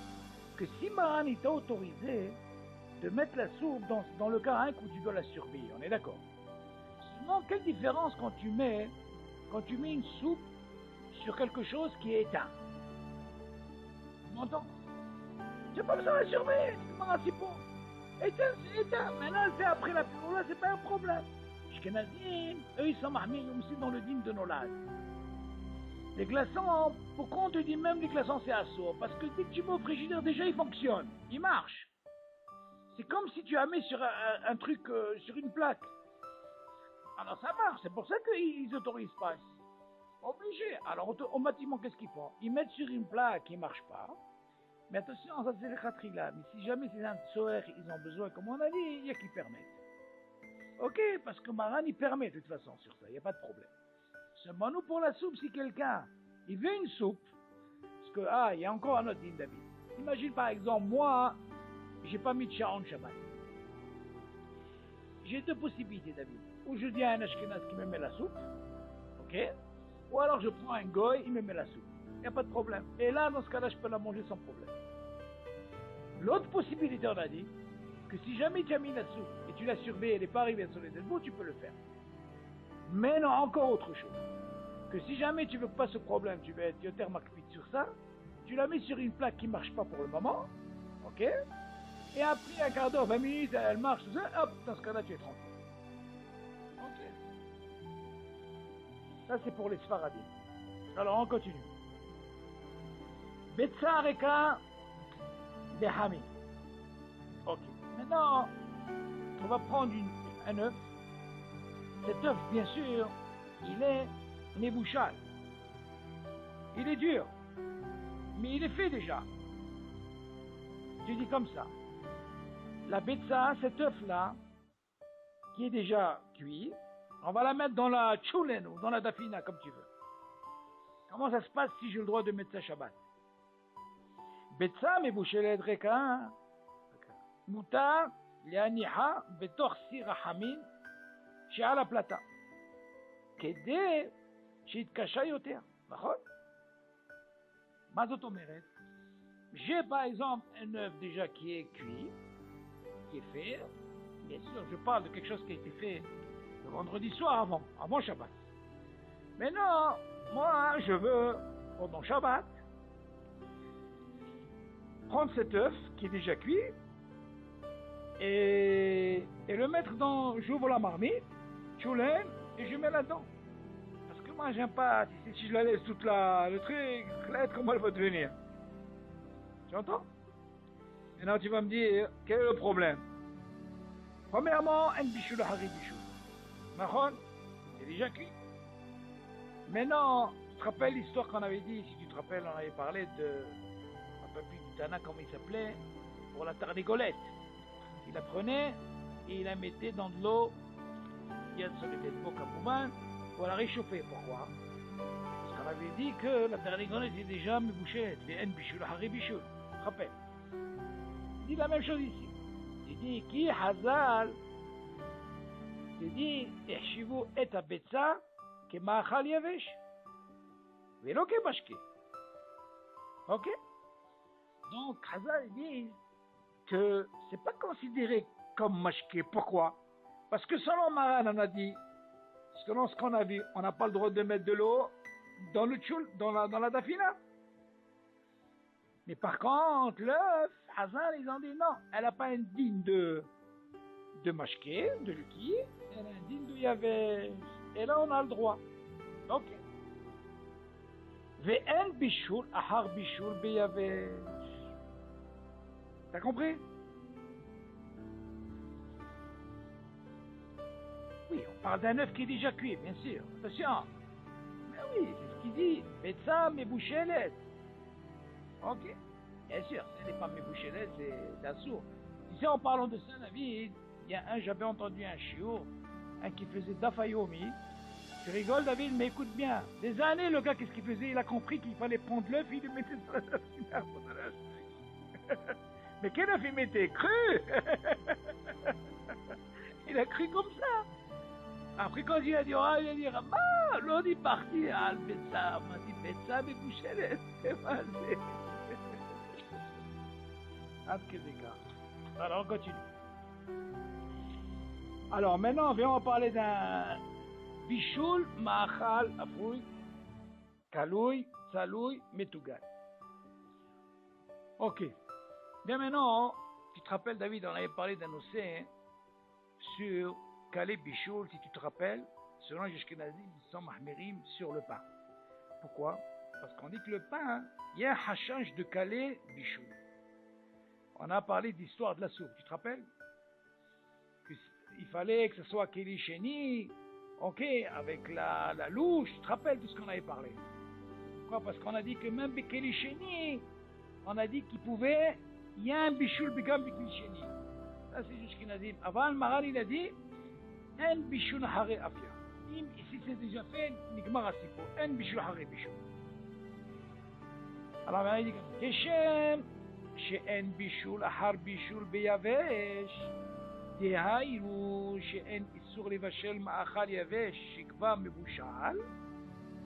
que si Maran il t'a autorisé de mettre la soupe dans le cas où tu dois la surveiller, on est d'accord. Seulement, quelle différence quand tu mets une soupe sur quelque chose qui est éteint? Tu m'entends? Tu n'as pas besoin de la surveiller, c'est bon. Éteint, c'est éteint. Maintenant, elle fait après la là, c'est pas un problème. Ashkenazim, eux, ils sont mahmim aussi dans le dîme de Nolad. Les glaçons, pourquoi on te dit même les glaçons c'est assaut? Parce que dès que tu mets au frigidaire, déjà ils fonctionnent, ils marchent. C'est comme si tu as mis sur un truc, sur une plaque. Alors ça marche, c'est pour ça qu'ils n'autorisent pas. Obligé. Alors automatiquement, qu'est-ce qu'ils font? Ils mettent sur une plaque qui ne marche pas. Mais attention, ça c'est le khatrila. Mais si jamais c'est un tsoer, ils ont besoin, comme on a dit, il y a qui permettent. Ok, parce que Maran il permet de toute façon sur ça, il n'y a pas de problème. Seulement nous pour la soupe, si quelqu'un il veut une soupe, parce que il y a encore un autre dîme David. Imagine par exemple, moi, j'ai pas mis de Sharon Shabbat. J'ai deux possibilités David. Ou je dis à un Ashkenaz qui me met la soupe, ok? Ou alors je prends un goy, il me met la soupe. Il n'y a pas de problème. Et là, dans ce cas-là, je peux la manger sans problème. L'autre possibilité, on a dit, que si jamais tu as mis la soupe et tu la surveilles, elle n'est pas arrivée sur les elbows, tu peux le faire. Mais non, encore autre chose. Que si jamais tu veux pas ce problème, tu veux être yoter makpid sur ça, tu la mets sur une plaque qui marche pas pour le moment, ok? Et après un quart d'heure, 20 minutes, elle marche, tout ça, hop, dans ce cas-là, tu es tranquille. Ok. Ça, c'est pour les Sfaradim. Alors, on continue. Betsa Reka de Hami. Ok. Maintenant, on va prendre un œuf. Cet œuf, bien sûr, il est nébouchal. Il est dur. Mais il est fait déjà. Je dis comme ça. La betsa, cet œuf-là, qui est déjà cuit, on va la mettre dans la tchoulen ou dans la dafina, comme tu veux. Comment ça se passe si j'ai le droit de mettre ça Shabbat? betsa מבושלת ריקה, מותר להניחה בתוך סיר החמין שעל הפלטה, כדי שיתקשה יותר, נכון? מה זאת אומרת? J'ai par exemple un œuf déjà qui est cuit, qui est fait, bien sûr je parle de quelque chose qui a été fait le vendredi soir avant Shabbat. Maintenant, moi je veux, pendant Shabbat, prendre cet œuf qui est déjà cuit et le mettre dans, j'ouvre la marmite, choulen, et je mets là-dedans. Parce que moi j'aime pas, si je la laisse toute le truc, comment elle va devenir? Tu entends? Maintenant tu vas me dire, quel est le problème? Premièrement, un bichou le hari bichou. Mahon, c'est déjà cuit. Maintenant, tu te rappelles l'histoire qu'on avait dit, si tu te rappelles, on avait parlé de Papi du Tana, comment il s'appelait, pour la tarnigolette. Il la prenait et il la mettait dans de l'eau, il y a sur les têtes Kabouman, pour la réchauffer. Pourquoi? Parce qu'on on avait dit que la Tarnigon était déjà Mebouchelet, les N Bichoul, Harry Bichoul. Rappelle. Il dit la même chose ici. Il dit qui Hazal. Il dit Ehshivu et Abetsa que Ma'achal Yavesh. Velo que Mashke. Ok? Donc Hazal dit que c'est pas considéré comme Mashke. Pourquoi? Parce que selon Maran, on a dit, selon ce qu'on a vu, on n'a pas le droit de mettre de l'eau dans le tchoul, dans la dafina. Mais par contre, l'œuf, Hazal, ils ont dit non, elle n'a pas un digne de mashké, de liquide, elle a un digne de yavesh. Et là, on a le droit. Ok. Ve'en bishul, ahar bishul beyavesh. T'as compris? Oui, on parle d'un œuf qui est déjà cuit, bien sûr. Attention. Mais oui, c'est ce qu'il dit. Faites ça, mes bouchelet. Ok. Bien sûr, ce n'est pas mes bouchelet, c'est assourd. Tu sais, en parlant de ça, David, j'avais entendu un chiour, un qui faisait Dafayomi. Tu rigoles, David, mais écoute bien. Des années, le gars, qu'est-ce qu'il faisait? Il a compris qu'il fallait prendre l'œuf, il le mettait dans la Mais quel œuf il mettait? Cru. Il a cru comme ça. Après, quand il a dit, oh, il a dit, bah, l'on est parti, ah, le médecin m'a dit, médecin, mais bouchez-les, c'est mal. Ah, quel écart. Alors, on continue. Alors, maintenant, on va parler d'un bichoul, ma'achal, afroui, kaloui, saloui, metougal. Ok. Bien maintenant, tu te rappelles, David, on avait parlé d'un océan sur Kalé Bichoul, si tu te rappelles, selon les Ashkenazim, ils sont mahmirim sur le pain. Pourquoi? Parce qu'on dit que le pain, il y a un hachage de Kalé Bichoul. On a parlé d'histoire de la soupe, tu te rappelles? Il fallait que ce soit Kéli Chéni, ok, avec la louche, tu te rappelles de ce qu'on avait parlé? Pourquoi? Parce qu'on a dit que même Kéli Chéni, on a dit qu'il pouvait, il y a un Bichoul Bigam Kéli Chéni. Ça c'est juste Ashkenazim. Avant, le Maral il a dit, en bichoul hare afia. Ici c'est déjà fait, nigmar asipo. En bichoul hare bichoul. Alors il dit comme Keshem, she'en bichoul ahar bichoul beyavesh. דהיינו שאין איסור לבשל מאכל יבש שכבר מבושל,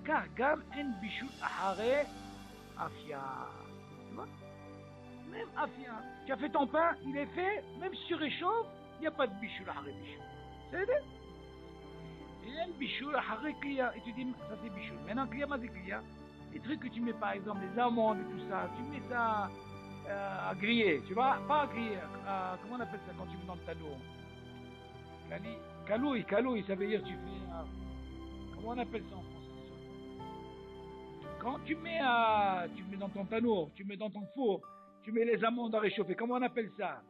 כך גם אין בישול אחרי אפיה. Même afia. Tu as fait ton pain, il est fait, même si tu réchauffes, il n'y a pas de bichoul ahare bichoul. C'est vrai? Et un bichoul ahare kliya. Et tu dis, ça c'est bichoul. Maintenant, kliya, ma c'est kliya. Les trucs que tu mets par exemple, les amandes et tout ça, tu mets ça à griller, tu vois, pas à griller, comment on appelle ça quand tu mets dans le tanour? Kaloui, ça veut dire tu fais, comment on appelle ça en français? Quand tu mets dans ton tanour, tu mets dans ton four, tu mets les amandes à réchauffer, comment on appelle ça?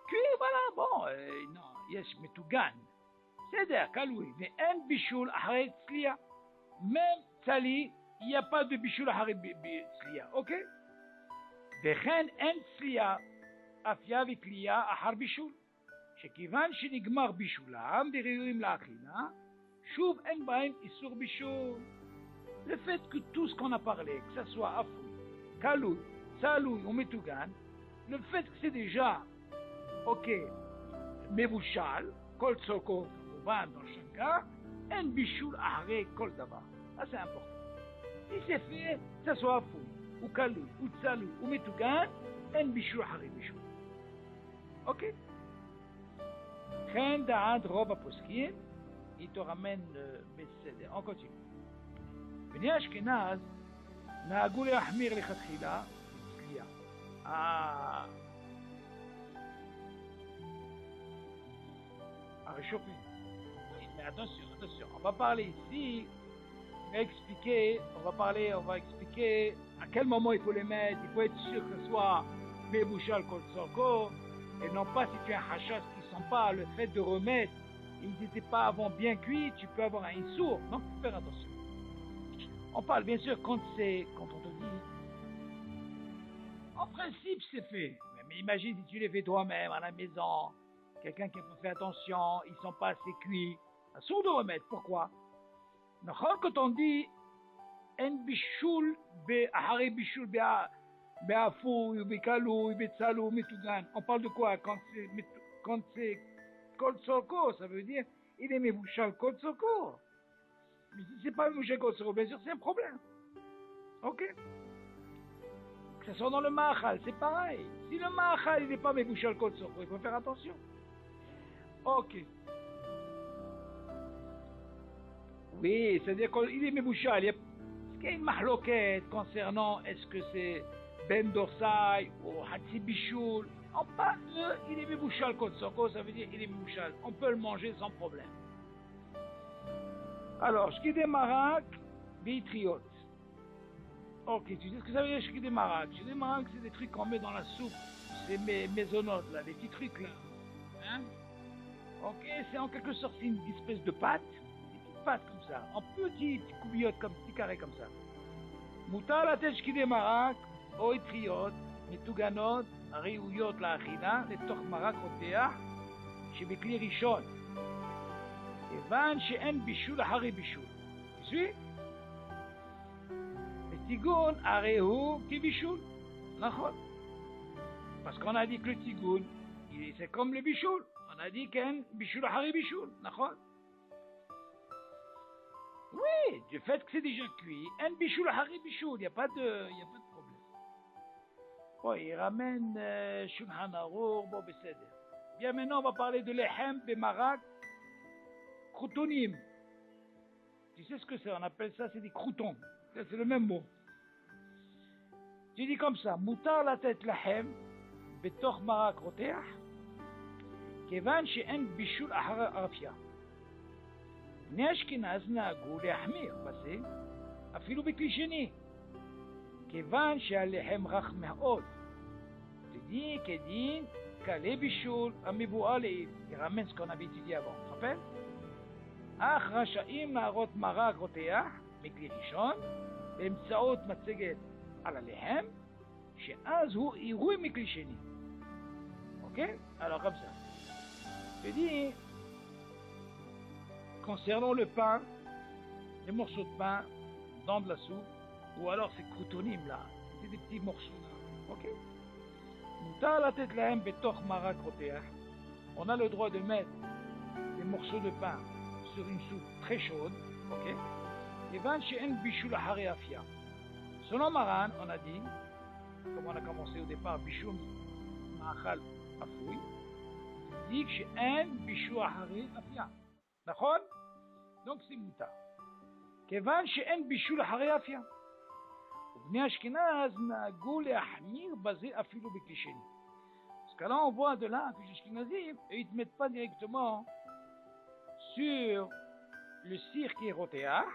Cuit, voilà, bon, non, yes, mais tout gagne. C'est-à-dire, kaloui, mais un bichoul arrête slia, même sali, il n'y a pas de bichoul ahari slia, ok? וכן אין סליה, אפיה וקליה אחר בישול. שכיוון שנגמר בישולם וראויים לאכילה, שוב אין בהם איסור בישול. Le fait que tout ce qu'on a parlé, que ce soit afoui, kaloui, saloui ou metougan, le fait que c'est déjà, ok, מבושל, כל צורכו כמובן dans chaque cas, אין בישול אחרי כל דבר. Ça c'est important. Si c'est fait, que ce soit afoui, ou kaloui, ou tsalou, ou metougan, en bichou hari bichou. Ok? Chen da'ad rob aposkim, il te ramène בסדר. On continue. בני אשכנז נהגו להחמיר לכתחילה בצלייה. réchauffer. Oui, mais attention, on va parler ici. On va expliquer à quel moment il faut les mettre. Il faut être sûr que ce soit Mebouchal Kol Sorko et non pas si tu as un hachas qui ne sent pas le fait de remettre. Ils n'étaient pas avant bien cuits, tu peux avoir un issour. Donc, il faut faire attention. On parle bien sûr quand on te dit. En principe, c'est fait. Mais imagine si tu les fais toi-même à la maison. Quelqu'un qui n'a pas fait attention, ils ne sont pas assez cuits. Assourd de remettre. Pourquoi? Quand on dit en bichoul ahari bichoul be'afou, be'kalou, be'tzalou, metougan, on parle de quoi quand c'est kol soko, ça veut dire il est mebouchal kol soko. Mais si c'est pas mebouchal kol soko, bien sûr c'est un problème. Ok? Que ce soit dans le ma'achal, c'est pareil. Si le ma'achal il n'est pas mebouchal kol soko, il faut faire attention. Ok. Oui, c'est-à-dire qu'il est mebouchal. Est-ce qu'il y a une mahloquette concernant est-ce que c'est ben dorsai ou hatsi bichoul? On parle de il est mebouchal kol soko, ça veut dire il est mebouchal. On peut le manger sans problème. Alors, shkidé marak, bitriot. Ok, tu sais ce que ça veut dire shkidé marak? Shkidé marak, c'est des trucs qu'on met dans la soupe. C'est mes maisonnotes là, des petits trucs là. Hein? Ok, c'est en quelque sorte une espèce de pâte. Pâte comme ça, en petites coubillottes comme petits carrés comme ça. Moutar la tête shkidé marak, oitriot, mituganot, ראויות לאכילה לתוך מרק רותח שבכלי ראשון כיוון שאין בישול אחרי בישול. תשמעי? וטיגון הרי הוא כבישול, נכון? parce qu'on a dit que le tigoun c'est comme le bichoul, on a dit qu'un bichoul אחרי bichoul, נכון? Oui, du fait que c'est déjà cuit, un bichoul אחרי bichoul, il n'y a pas de problème. Bon, il ramène Shulchan Aruch, bon, beseder. Bien, maintenant, on va parler de lehem, bemarak, croutonim. Tu sais ce que c'est? On appelle ça, c'est des croutons. C'est le même mot. Tu dis comme ça, moutar la tête lehem, betoch marak roteach, kevan she'en bishul ahara arafia. בני אשכנז נהגו להחמיר בזה, אפילו בכלי שני. כיוון שהלחם רך מאוד, תדין כדין כלי בישול המבואה לעיל. Il ramène ce qu'on avait étudié avant, tu te rappelles? אך רשאים להראות מרק רותח מכלי ראשון באמצעות מצגת על הלחם, שאז הוא עירוי מכלי שני. אוקיי? Alors comme ça. Je dis, concernant le pain, les morceaux de pain dans de la soupe, ou alors ces croutonimes là, c'est des petits morceaux là, ok? On a le droit de mettre des morceaux de pain sur une soupe très chaude, ok? Selon Maran, on a dit, comme on a commencé au départ, Bishul Ma'achal Afoui, dit que c'est un Bishul Ahari Afia. D'accord? Donc c'est Mouta. כיוון שאין בישול אחרי אפייה. ובני אשכנז נהגו להחמיר בזה אפילו בכלי שני. Parce que là on voit de là que les Ashkenazim, ils ne mettent pas directement sur le cire qui est rotéar,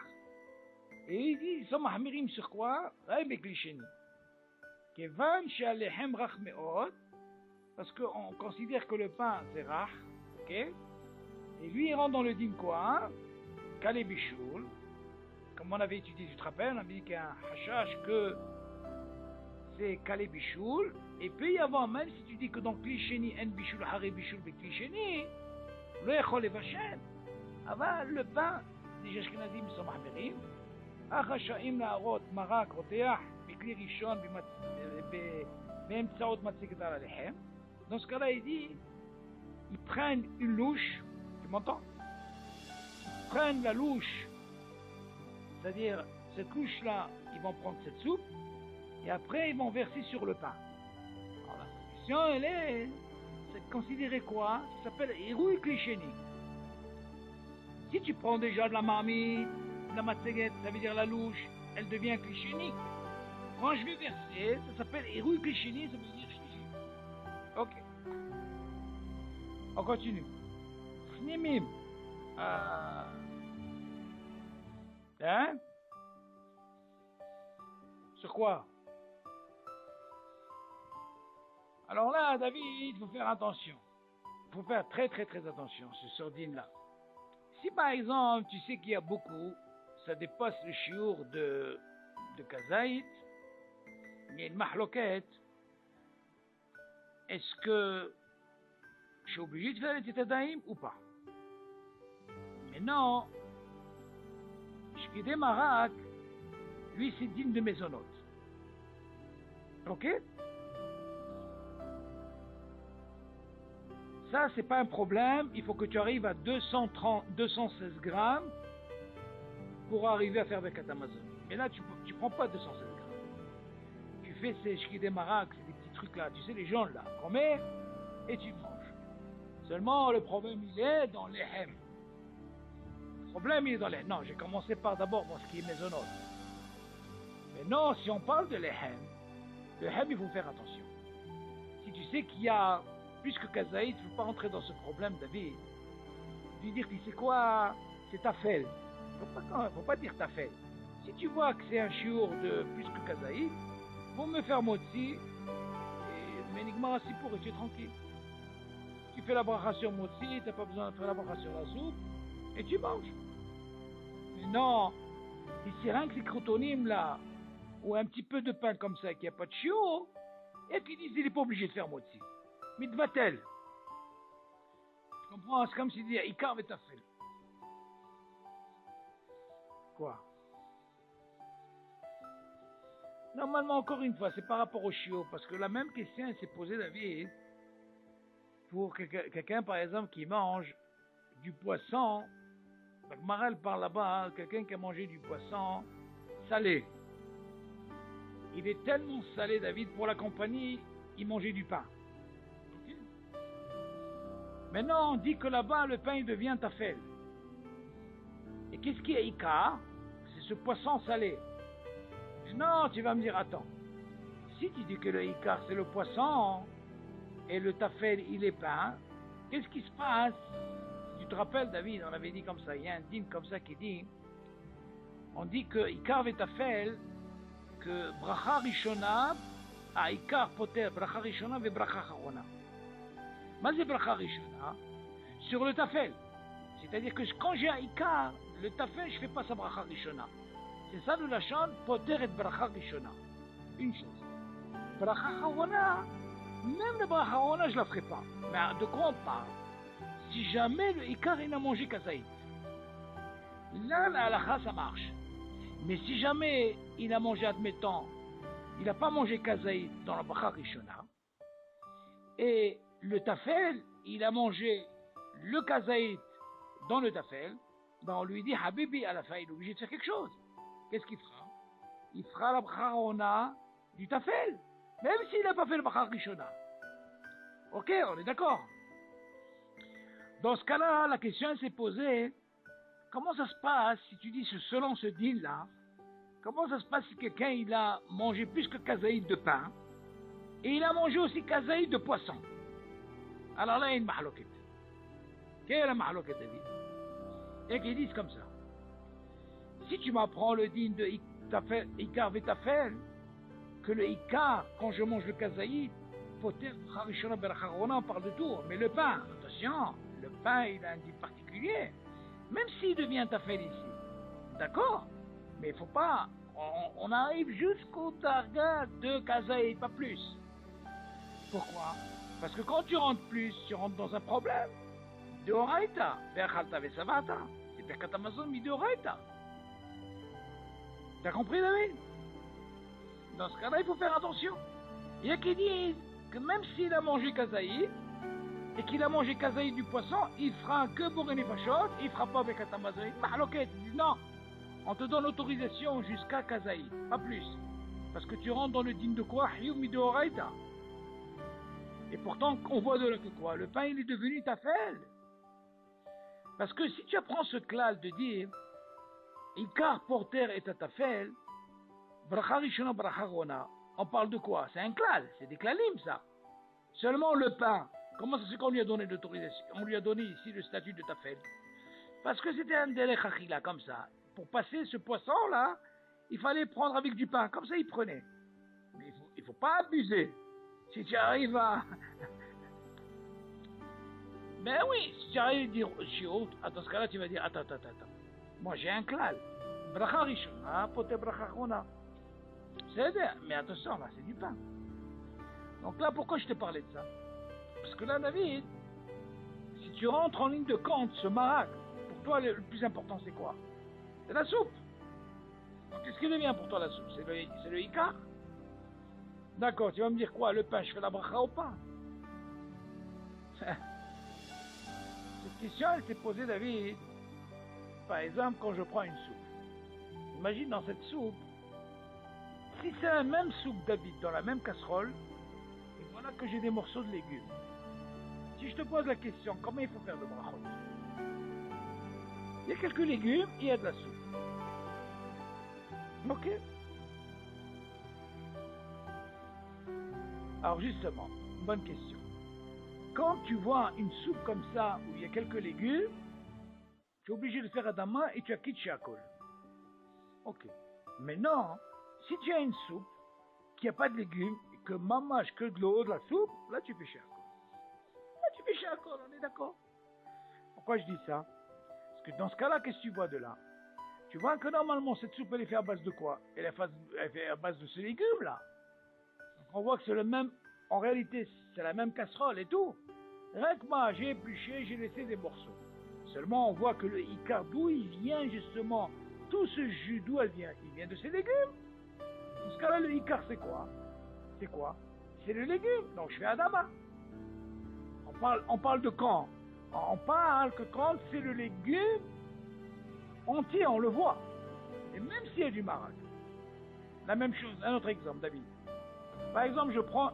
et ils sont mahmirim sur quoi? Là בכלי שני. כיוון שהלחם רך מאוד, parce qu'on considère que le pain c'est rach, ok? Et lui il rentre dans le dîme quoi? Kalé bichoul. Comme on avait étudié, tu te rappelles, on avait dit qu'il y a un hashash que c'est kalé bichoul, et peut y avoir, même si tu dis que dans klisheni en bichoul, haré bichoul, mais klisheni, le echol et vachem, אבל le pain, les Ashkenazim sont mahmirim, achashaim להראות מרק רותח מכלי ראשון באמצעות מצגת על הלחם. Dans ce cas-là, il dit, ils prennent une louche, tu m'entends? Ils prennent la louche. C'est-à-dire, cette louche-là, ils vont prendre cette soupe, et après, ils vont verser sur le pain. Alors, la question, elle est, c'est considéré quoi? Ça s'appelle Irouï Klisheni. Si tu prends déjà de la marmite, de la matzeguette, ça veut dire la louche, elle devient Klisheni. Quand je vais verser, ça s'appelle Irouï Klisheni, ça veut dire Klisheni. Ok. On continue. Fnimim. Hein? Sur quoi? Alors là, David, il faut faire attention. Il faut faire très très très attention, ce sordine-là. Si par exemple, tu sais qu'il y a beaucoup, ça dépasse le chiour de Kazaït, il y a une mahloquette, est-ce que je suis obligé de faire les tétadaïm ou pas? Mais non, Shkidé Marak, lui, c'est digne de mésonote. Ok? Ça, c'est pas un problème. Il faut que tu arrives à 216 grammes pour arriver à faire Birkat Hamazon. Mais là, tu prends pas 216 grammes. Tu fais ces shkidé marak, c'est des petits trucs là, tu sais, les gens là, qu'on met et tu manges. Seulement, le problème, il est dans les hem. Le problème, il est dans les... Non, j'ai commencé par d'abord voir ce qui est mésonote. Mais non, si on parle de l'hem, le hem, il faut faire attention. Si tu sais qu'il y a plus que kazaïd, il ne faut pas rentrer dans ce problème, David. Tu dire, tu sais quoi, c'est tafel. Il ne faut pas dire tafel. Si tu vois que c'est un chiour de plus que kazaïd, faut me faire motzi, et ménigma si pour et tu es tranquille. Tu fais la bracha sur motzi, tu n'as pas besoin de faire la bracha sur la soupe, et tu manges. Mais non, si c'est rien que ces croutonimes là, ou un petit peu de pain comme ça, qu'il n'y a pas de chiour, et qui disent qu'il n'est pas obligé de faire motzi. Mitvatel. Tu comprends? C'est comme si dire Ikar vetafel. Quoi? Normalement, encore une fois, c'est par rapport au chiot, parce que la même question s'est posée, David, pour quelqu'un, par exemple, qui mange du poisson. Donc, Marel parle là-bas, hein, quelqu'un qui a mangé du poisson salé. Il est tellement salé, David, pour la compagnie, il mangeait du pain. Maintenant, on dit que là-bas, le pain il devient tafel. Et qu'est-ce qui est Ikar? C'est ce poisson salé. Non, tu vas me dire, attends. Si tu dis que le Ikar, c'est le poisson, et le tafel, il est pain, qu'est-ce qui se passe? Tu te rappelles, David, on avait dit comme ça, il y a un dîme comme ça qui dit, on dit que Ikar et tafel, que bracha rishona, à Ikar poter, bracha rishona et bracha charona. Mais c'est bracha rishona sur le tafel. C'est-à-dire que quand j'ai un ikar, le tafel, je ne fais pas sa bracha rishona. C'est ça le lachon, poter et bracha rishona. Une chose. Bracha charona, même le bracha charona, je ne la ferai pas. Mais de quoi on parle? Si jamais le ikar, il n'a mangé kazaït. Là, la halakha, ça marche. Mais si jamais il a mangé, admettons, il n'a pas mangé kazaït dans la bracha rishona, et le tafel, il a mangé le kazaït dans le tafel, ben on lui dit, Habibi, à la fin, il est obligé de faire quelque chose. Qu'est-ce qu'il fera? Il fera la bracha rona du tafel, même s'il n'a pas fait le bracha rishona. Ok, on est d'accord. Dans ce cas-là, la question s'est posée, comment ça se passe si tu dis selon ce deal-là, comment ça se passe si quelqu'un il a mangé plus que kazaït de pain, et il a mangé aussi kazaït de poisson? Alors là, il y a une mahaloket. Quelle est la mahaloket, David? Et qu'ils disent comme ça. Si tu m'apprends le din de Ikar vetafel, que le Ikar, quand je mange le kazaït, poter, charishona, beracharona, on parle de tout. Mais le pain, attention, le pain, il a un din particulier. Même s'il devient tafel ici. D'accord? Mais il ne faut pas. On arrive jusqu'au targa de kazaït, pas plus. Pourquoi? Parce que quand tu rentres plus, tu rentres dans un problème. De Horaïta. Verchalta Vesavata. C'est Birkat Hamazon, mais de Horaïta. T'as compris, David? Dans ce cas-là, il faut faire attention. Il y a qui disent que même s'il a mangé kazaïd, et qu'il a mangé kazaïd du poisson, il fera que Boré Fachot, il ne fera pas Birkat Hamazon. Mahaloket, ils disent non. On te donne l'autorisation jusqu'à kazaïd, pas plus. Parce que tu rentres dans le din de quoi? Hiyum de Horaïta. Et pourtant, on voit de là que quoi? Le pain, il est devenu tafel. Parce que si tu apprends ce klal de dire Ikar porter et tafel, bracha rishona, bracha rona, on parle de quoi? C'est un klal, c'est des klalim ça. Seulement le pain, comment ça se fait qu'on lui a donné l'autorisation? On lui a donné ici le statut de tafel. Parce que c'était un derech achila comme ça. Pour passer ce poisson-là, il fallait prendre avec du pain, comme ça il prenait. Mais il faut pas abuser. Si tu arrives à... Ben oui, si tu arrives à dire chiot, dans ce cas-là, tu vas dire, attends. Moi, j'ai un klal. Bracha rishona, pote bracha rona. C'est bien, mais attention, là, c'est du pain. Donc là, pourquoi je te parlais de ça? Parce que là, David, si tu rentres en ligne de compte, ce marak, pour toi, le plus important, c'est quoi? C'est la soupe. Donc qu'est-ce qui devient pour toi la soupe? C'est le Icar? D'accord, tu vas me dire quoi? Le pain, je fais la bracha au pain? Cette question, elle s'est posée, David. Par exemple, quand je prends une soupe. Imagine dans cette soupe, si c'est la même soupe, David, dans la même casserole, et voilà que j'ai des morceaux de légumes. Si je te pose la question, comment il faut faire de brachot? Il y a quelques légumes, il y a de la soupe. Ok. Alors justement, bonne question. Quand tu vois une soupe comme ça, où il y a quelques légumes, tu es obligé de faire à ta main et tu as quitté à col. Ok. Maintenant, si tu as une soupe qui n'a pas de légumes, et que mâche que de l'eau, de la soupe, là tu fais chez Akol. Là tu fais chez Akol, on est d'accord? Pourquoi je dis ça? Parce que dans ce cas-là, qu'est-ce que tu vois de là? Tu vois que normalement cette soupe elle est faite à base de quoi? Elle est faite à base de ces légumes là. Donc on voit que c'est le même, en réalité c'est la même casserole et tout. Rien que moi j'ai épluché, j'ai laissé des morceaux. Seulement on voit que le Icar, d'où il vient justement, tout ce jus, d'où elle vient? Il vient de ces légumes. Dans ce cas-là, le Icar c'est quoi? C'est quoi? C'est le légume. Donc je fais Adama. On parle de quand? On parle que quand c'est le légume entier, on le voit. Et même s'il y a du maraq. La même chose, un autre exemple, David. Par exemple, je prends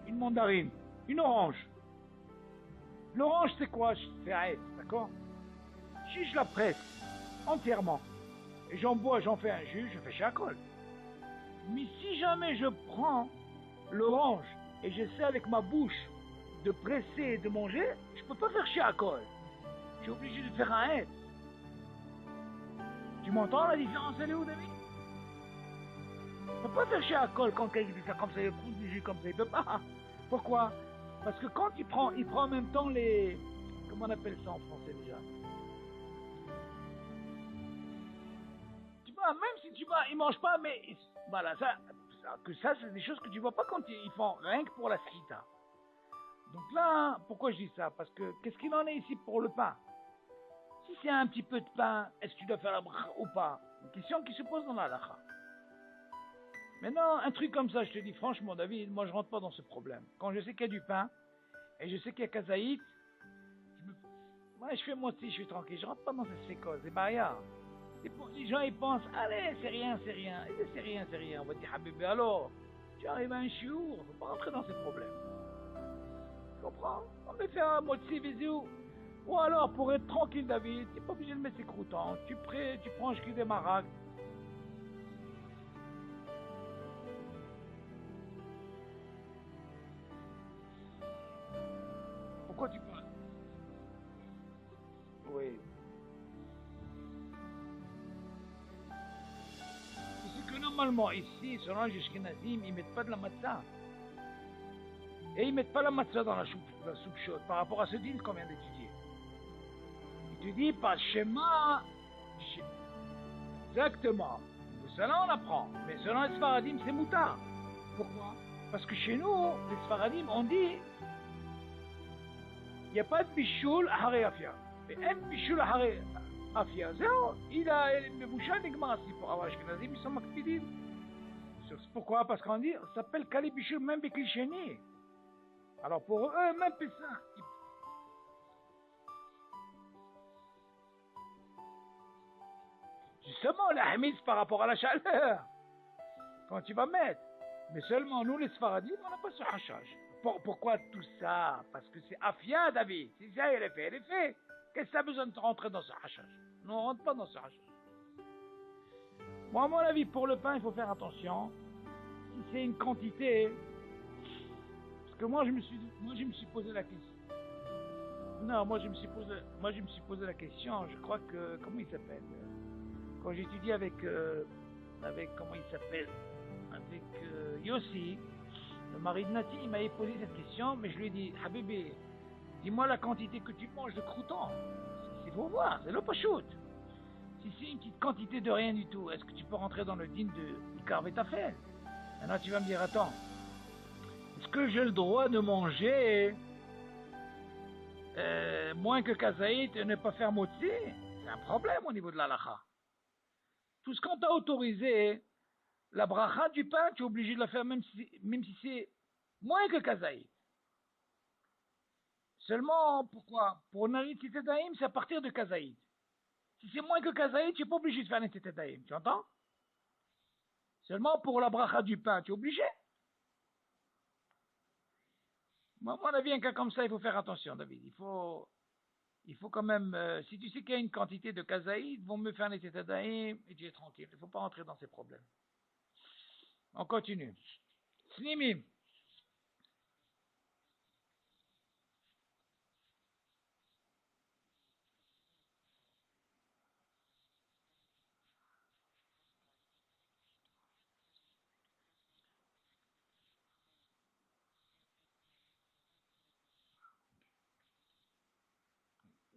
une mandarine, une orange. L'orange, c'est quoi? C'est aïe, d'accord? Si je la presse entièrement, et j'en bois, j'en fais un jus, je fais chacol. Mais si jamais je prends l'orange et j'essaie avec ma bouche de presser et de manger, je peux pas faire chacol. Je suis obligé de faire un aide. Tu m'entends la différence, elle est où, David? On peut pas faire chez Akol quand quelqu'un fait ça comme ça, il prend du jus comme ça, il peut pas. Pourquoi? Parce que quand il prend en même temps les... Comment on appelle ça en français déjà? Tu vois, même si tu vois, il mange pas, mais... Voilà, ça c'est des choses que tu vois pas quand ils font, rien que pour la srita. Donc là, pourquoi je dis ça? Parce que, qu'est-ce qu'il en est ici pour le pain? Si c'est un petit peu de pain, est-ce que tu dois faire la bracha ou pas? Une question qui se pose dans la halakha. Maintenant, un truc comme ça, je te dis franchement, David, moi je rentre pas dans ce problème. Quand je sais qu'il y a du pain, et je sais qu'il y a kazaït, moi je fais moi aussi, je suis tranquille, je rentre pas dans ces causes, c'est barrières. Les gens ils pensent, allez, c'est rien, c'est rien, et c'est rien, c'est rien. On va dire, Habibé, alors, tu arrives à un chiour, faut pas rentrer dans ces problèmes. Tu comprends? On va faire un motzi bisou. Ou alors, pour être tranquille, David, tu n'es pas obligé de mettre ses croutons. Tu prends un des marag. Pourquoi tu parles? Oui. C'est que normalement, ici, selon les Ashkenazim, ils ne mettent pas de la matzah. Et ils ne mettent pas la matzah dans la soupe chaude par rapport à ce din qu'on vient d'étudier. Il te dit par schéma. Exactement. Cela on apprend. Mais selon les Sfaradim, c'est moutard. Pourquoi? Parce que chez nous, les Sfaradim, on dit il n'y a pas de bichoul haré afia. Mais un bichoul haré afia, il a le bouchon nigma si pour avoir Ashkenazim, ils sont makpidim. Pourquoi? Parce qu'on dit, ça s'appelle Kali bichoul même biklichéni. Alors pour eux, même Pessin. Justement, la hamise par rapport à la chaleur. Quand tu vas mettre. Mais seulement nous, les Sfaradim, on n'a pas ce hachage. Pourquoi tout ça? Parce que c'est Afia, David. Si ça, elle est fait, elle est fait. Qu'est-ce que ça a besoin de rentrer dans ce hachage? Non, on ne rentre pas dans ce hachage. Moi, à mon avis, pour le pain, il faut faire attention. Si c'est une quantité... Parce que moi, je me suis posé la question. Non, moi, je me suis posé la question. Je crois que... Comment il s'appelle? Quand j'étudie avec... comment il s'appelle? Avec Yossi, le mari de Nati, il m'avait posé cette question, mais je lui ai dit, Habibi, dis-moi la quantité que tu manges de croûtons. C'est pour voir, c'est le pachout. Si c'est une petite quantité de rien du tout, est-ce que tu peux rentrer dans le din de Ikar Vetafel? Maintenant tu vas me dire, attends, est-ce que j'ai le droit de manger moins que kazaït et ne pas faire motzi? C'est un problème au niveau de l'halakha. Tout ce qu'on t'a autorisé, la bracha du pain, tu es obligé de la faire même si c'est moins que kazaïd. Seulement, pourquoi? Pour Naritzit Daïm, c'est à partir de kazaïd. Si c'est moins que kazaïd, tu n'es pas obligé de faire Naritzit Daïm. Tu entends? Seulement pour la bracha du pain, tu es obligé. Moi, à mon avis, un cas comme ça, il faut faire attention, David. Il faut quand même, si tu sais qu'il y a une quantité de kazaïd, vont me faire Naritzit Daïm et tu es tranquille. Il ne faut pas rentrer dans ces problèmes. On continue. Snimim.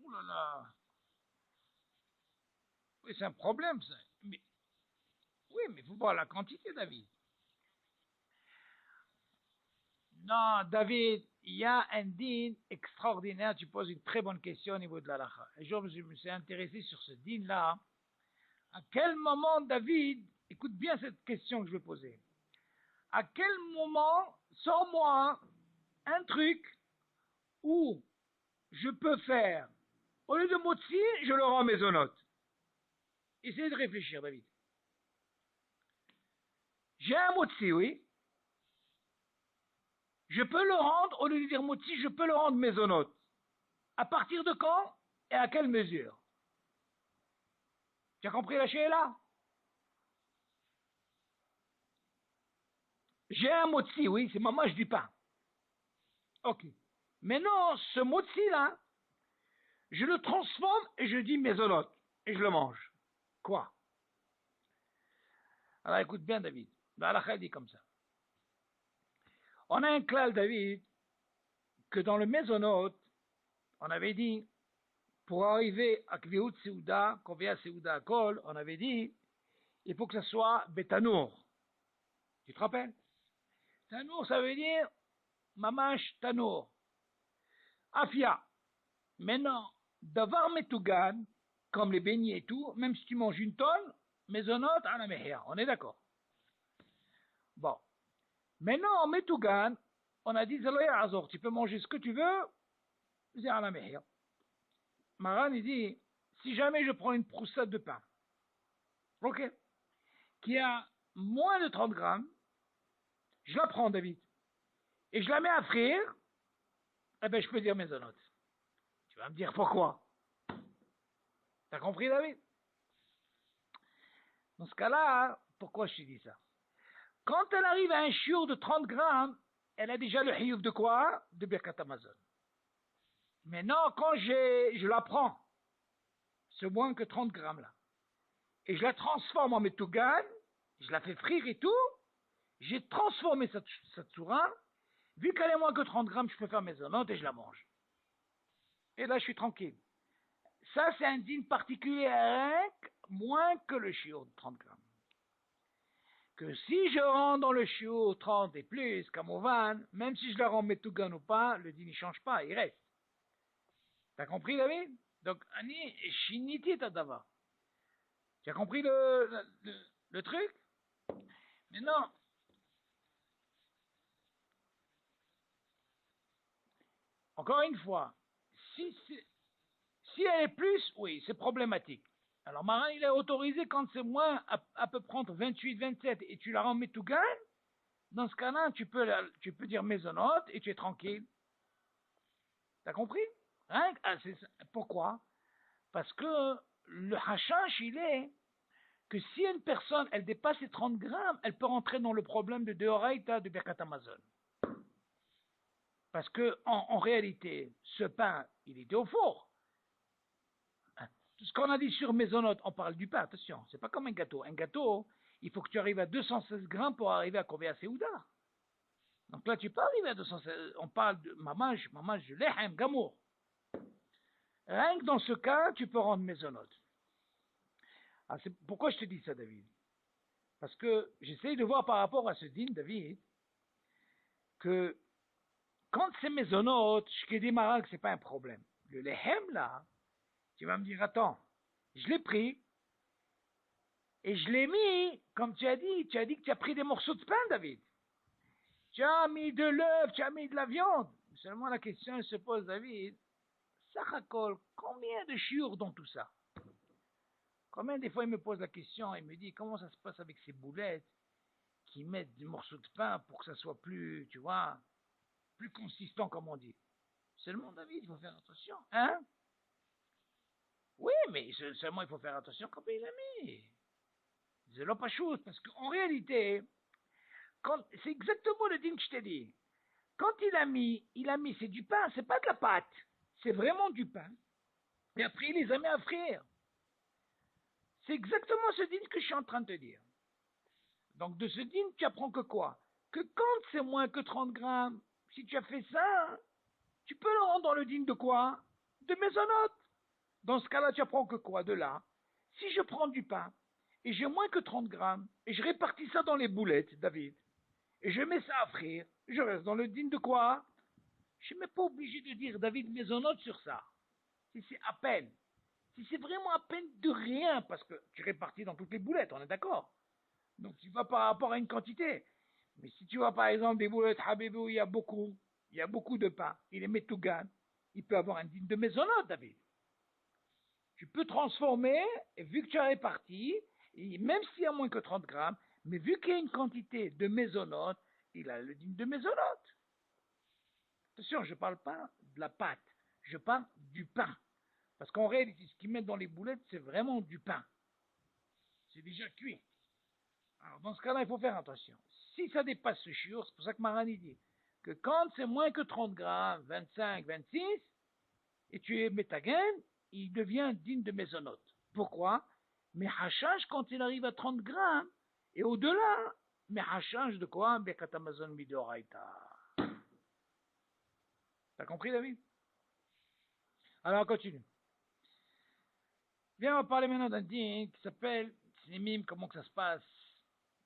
Ouh là là. Oui, c'est un problème, ça. Oui, mais il faut voir la quantité, David. Non, David, il y a un din extraordinaire. Tu poses une très bonne question au niveau de la lacha. Un jour, je me suis intéressé sur ce din-là. À quel moment, David, écoute bien cette question que je vais poser. À quel moment, sans moi, un truc où je peux faire, au lieu de motzi, je le rends maisonnote. Essayez de réfléchir, David. J'ai un motzi, oui. Je peux le rendre, au lieu de dire motzi, je peux le rendre maisonnote. À partir de quand et à quelle mesure? Tu as compris la là? J'ai un motzi, oui, c'est mamash du pain. Ok. Maintenant, ce motzi-là, je le transforme et je dis maisonnote. Et je le mange. Quoi? Alors écoute bien, David. La halakha dit comme ça. On a un klal, David, que dans le maisonnote, on avait dit, pour arriver à Kviut Seuda, Kovea Seuda Kol, on avait dit, il faut que ce soit Betanour. Tu te rappelles? Tanour, ça veut dire Mamash Tanour. Afia. Maintenant, Davar Metugan, comme les beignets et tout, même si tu manges une tonne, maisonnote à la mehia. On est d'accord? Bon. Maintenant, en Metugan, on a dit Zaloya Azor, tu peux manger ce que tu veux, c'est à la mehia. Maran, il dit, si jamais je prends une proussade de pain, ok, qui a moins de 30 grammes, je la prends, David, et je la mets à frire, eh ben, je peux dire maisonnote. Tu vas me dire pourquoi? T'as compris, David? Dans ce cas-là, pourquoi je te dis ça? Quand elle arrive à un chiour de 30 grammes, elle a déjà le hiouf de quoi? De Birkat Amazon. Maintenant, quand je la prends, ce moins que 30 grammes là, et je la transforme en metougan, je la fais frire et tout, j'ai transformé cette soura, vu qu'elle est moins que 30 grammes, je peux faire mes zonotes et je la mange. Et là, je suis tranquille. Ça, c'est un dîne particulier avec moins que le chiot de 30 grammes. Que si je rends dans le chiot 30 et plus, comme au van, même si je la rends metougan ou pas, le dîne ne change pas, il reste. T'as compris, David? Donc, Ani, Shiniti Tadava. Tu as compris le truc? Mais non. Encore une fois, si, si elle est plus, oui, c'est problématique. Alors, Marin, il est autorisé quand c'est moins, à peu prendre 28, 27, et tu la rends Metougan. Dans ce cas-là, tu peux dire maisonnote et tu es tranquille. T'as compris? Hein? Ah, pourquoi? Parce que le hachash, il est que si une personne, elle dépasse les 30 grammes, elle peut rentrer dans le problème de Deoraita de Birkat Amazon. Parce que, en réalité, ce pain, il était au four. Tout ce qu'on a dit sur maisonnote, on parle du pain, attention, c'est pas comme un gâteau. Un gâteau, il faut que tu arrives à 216 grammes pour arriver à Kovea Seuda. Donc là, tu peux arriver à 216, on parle de mamage, lehem, gamour. Rien que dans ce cas, tu peux rendre maisonnote. Ah, pourquoi je te dis ça, David? Parce que j'essaye de voir par rapport à ce dîne, David, que quand c'est maisonnote, je te dis, Marak, c'est pas un problème. Le lehem, là, tu vas me dire, attends, je l'ai pris, Et je l'ai mis, comme tu as dit que tu as pris des morceaux de pain, David. Tu as mis de l'œuf, tu as mis de la viande. Seulement la question se pose, David, Sachakol, combien de chiours dans tout ça? Combien des fois il me pose la question, il me dit comment ça se passe avec ces boulettes qui mettent des morceaux de pain pour que ça soit plus, tu vois, plus consistant comme on dit. Seulement David, il faut faire attention, hein? Oui, mais seulement il faut faire attention quand il a mis. C'est là pas chose, parce qu'en réalité, c'est exactement le dîme que je t'ai dit. Quand il a mis, c'est du pain, c'est pas de la pâte, c'est vraiment du pain. Et après, il les a mis à frire. C'est exactement ce dîme que je suis en train de te dire. Donc, de ce dîme, tu apprends que quoi? Que quand c'est moins que 30 grammes, si tu as fait ça, tu peux le rendre dans le dîme de quoi? De mésonote. Dans ce cas-là, tu apprends que quoi? De là. Si je prends du pain, et j'ai moins que 30 grammes, et je répartis ça dans les boulettes, David, et je mets ça à frire, je reste dans le dîme de quoi? Je suis même pas obligé de dire David mésonote sur ça. Si c'est à peine. Si c'est vraiment à peine de rien, parce que tu répartis dans toutes les boulettes, on est d'accord? Donc tu vas par rapport à une quantité. Mais si tu vois par exemple des boulettes Habibou, il y a beaucoup de pain, il est métougan, il peut avoir un dîme de mésonote, David. Tu peux transformer, et vu que tu as réparti, et même s'il y a moins que 30 grammes, mais vu qu'il y a une quantité de mésonote, il a le dîme de mésonote. Attention, je ne parle pas de la pâte, je parle du pain. Parce qu'en réalité, ce qu'ils mettent dans les boulettes, c'est vraiment du pain. C'est déjà cuit. Alors, dans ce cas-là, il faut faire attention. Si ça dépasse ce chiot, c'est pour ça que Marani dit que quand c'est moins que 30 grammes, 25, 26, et tu es métagen, il devient digne de mésonote. Pourquoi? Mais hachage quand il arrive à 30 grammes, et au-delà, mais hachage de quoi? Bekatamazon midoraita. T'as compris, David? Alors, on continue. Viens, on va parler maintenant d'un dîme qui s'appelle Sinimim, comment que ça se passe?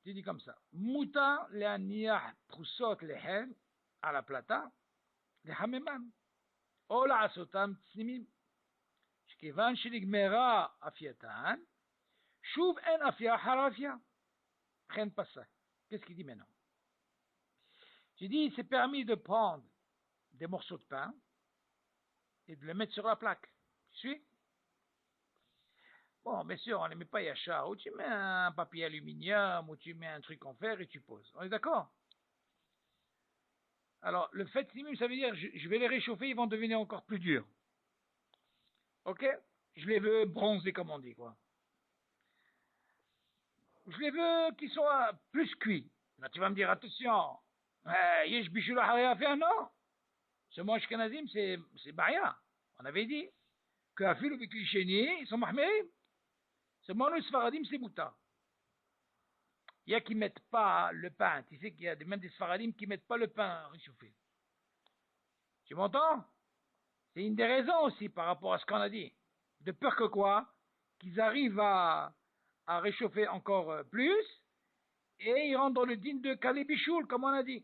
Tu dis comme ça. Mouta le'aniyah prusot lehem à la plata, lehamemam. או לעשותם צנימים, שכיוון שנגמרה אפייתן, שוב אין אפייה אחר אפייה. Rien pas ça. Qu'est-ce qu'il dit maintenant? Tu dis, c'est permis de prendre des morceaux de pain et de les mettre sur la plaque. Tu suis? Bon, bien sûr, on ne les met pas yachar. Ou tu mets un papier aluminium, ou tu mets un truc en fer et tu poses. On est d'accord? Alors, le fait simul, ça veut dire, je vais les réchauffer, ils vont devenir encore plus durs. Ok? Je les veux bronzés, comme on dit, quoi. Je les veux qu'ils soient plus cuits. Là, tu vas me dire, attention, yesh bishul à faire, non? Ce moi ashkenazim, c'est baya. On avait dit que afil ou biklicheni, ils sont mahmirim. Ce moi le sfaradim, c'est mouta. Il y a qui mettent pas le pain. Tu sais qu'il y a même des sfaradim qui mettent pas le pain réchauffé. Tu m'entends? C'est une des raisons aussi par rapport à ce qu'on a dit. De peur que quoi? Qu'ils arrivent à réchauffer encore plus et ils rentrent dans le din de Kalebichoul, comme on a dit.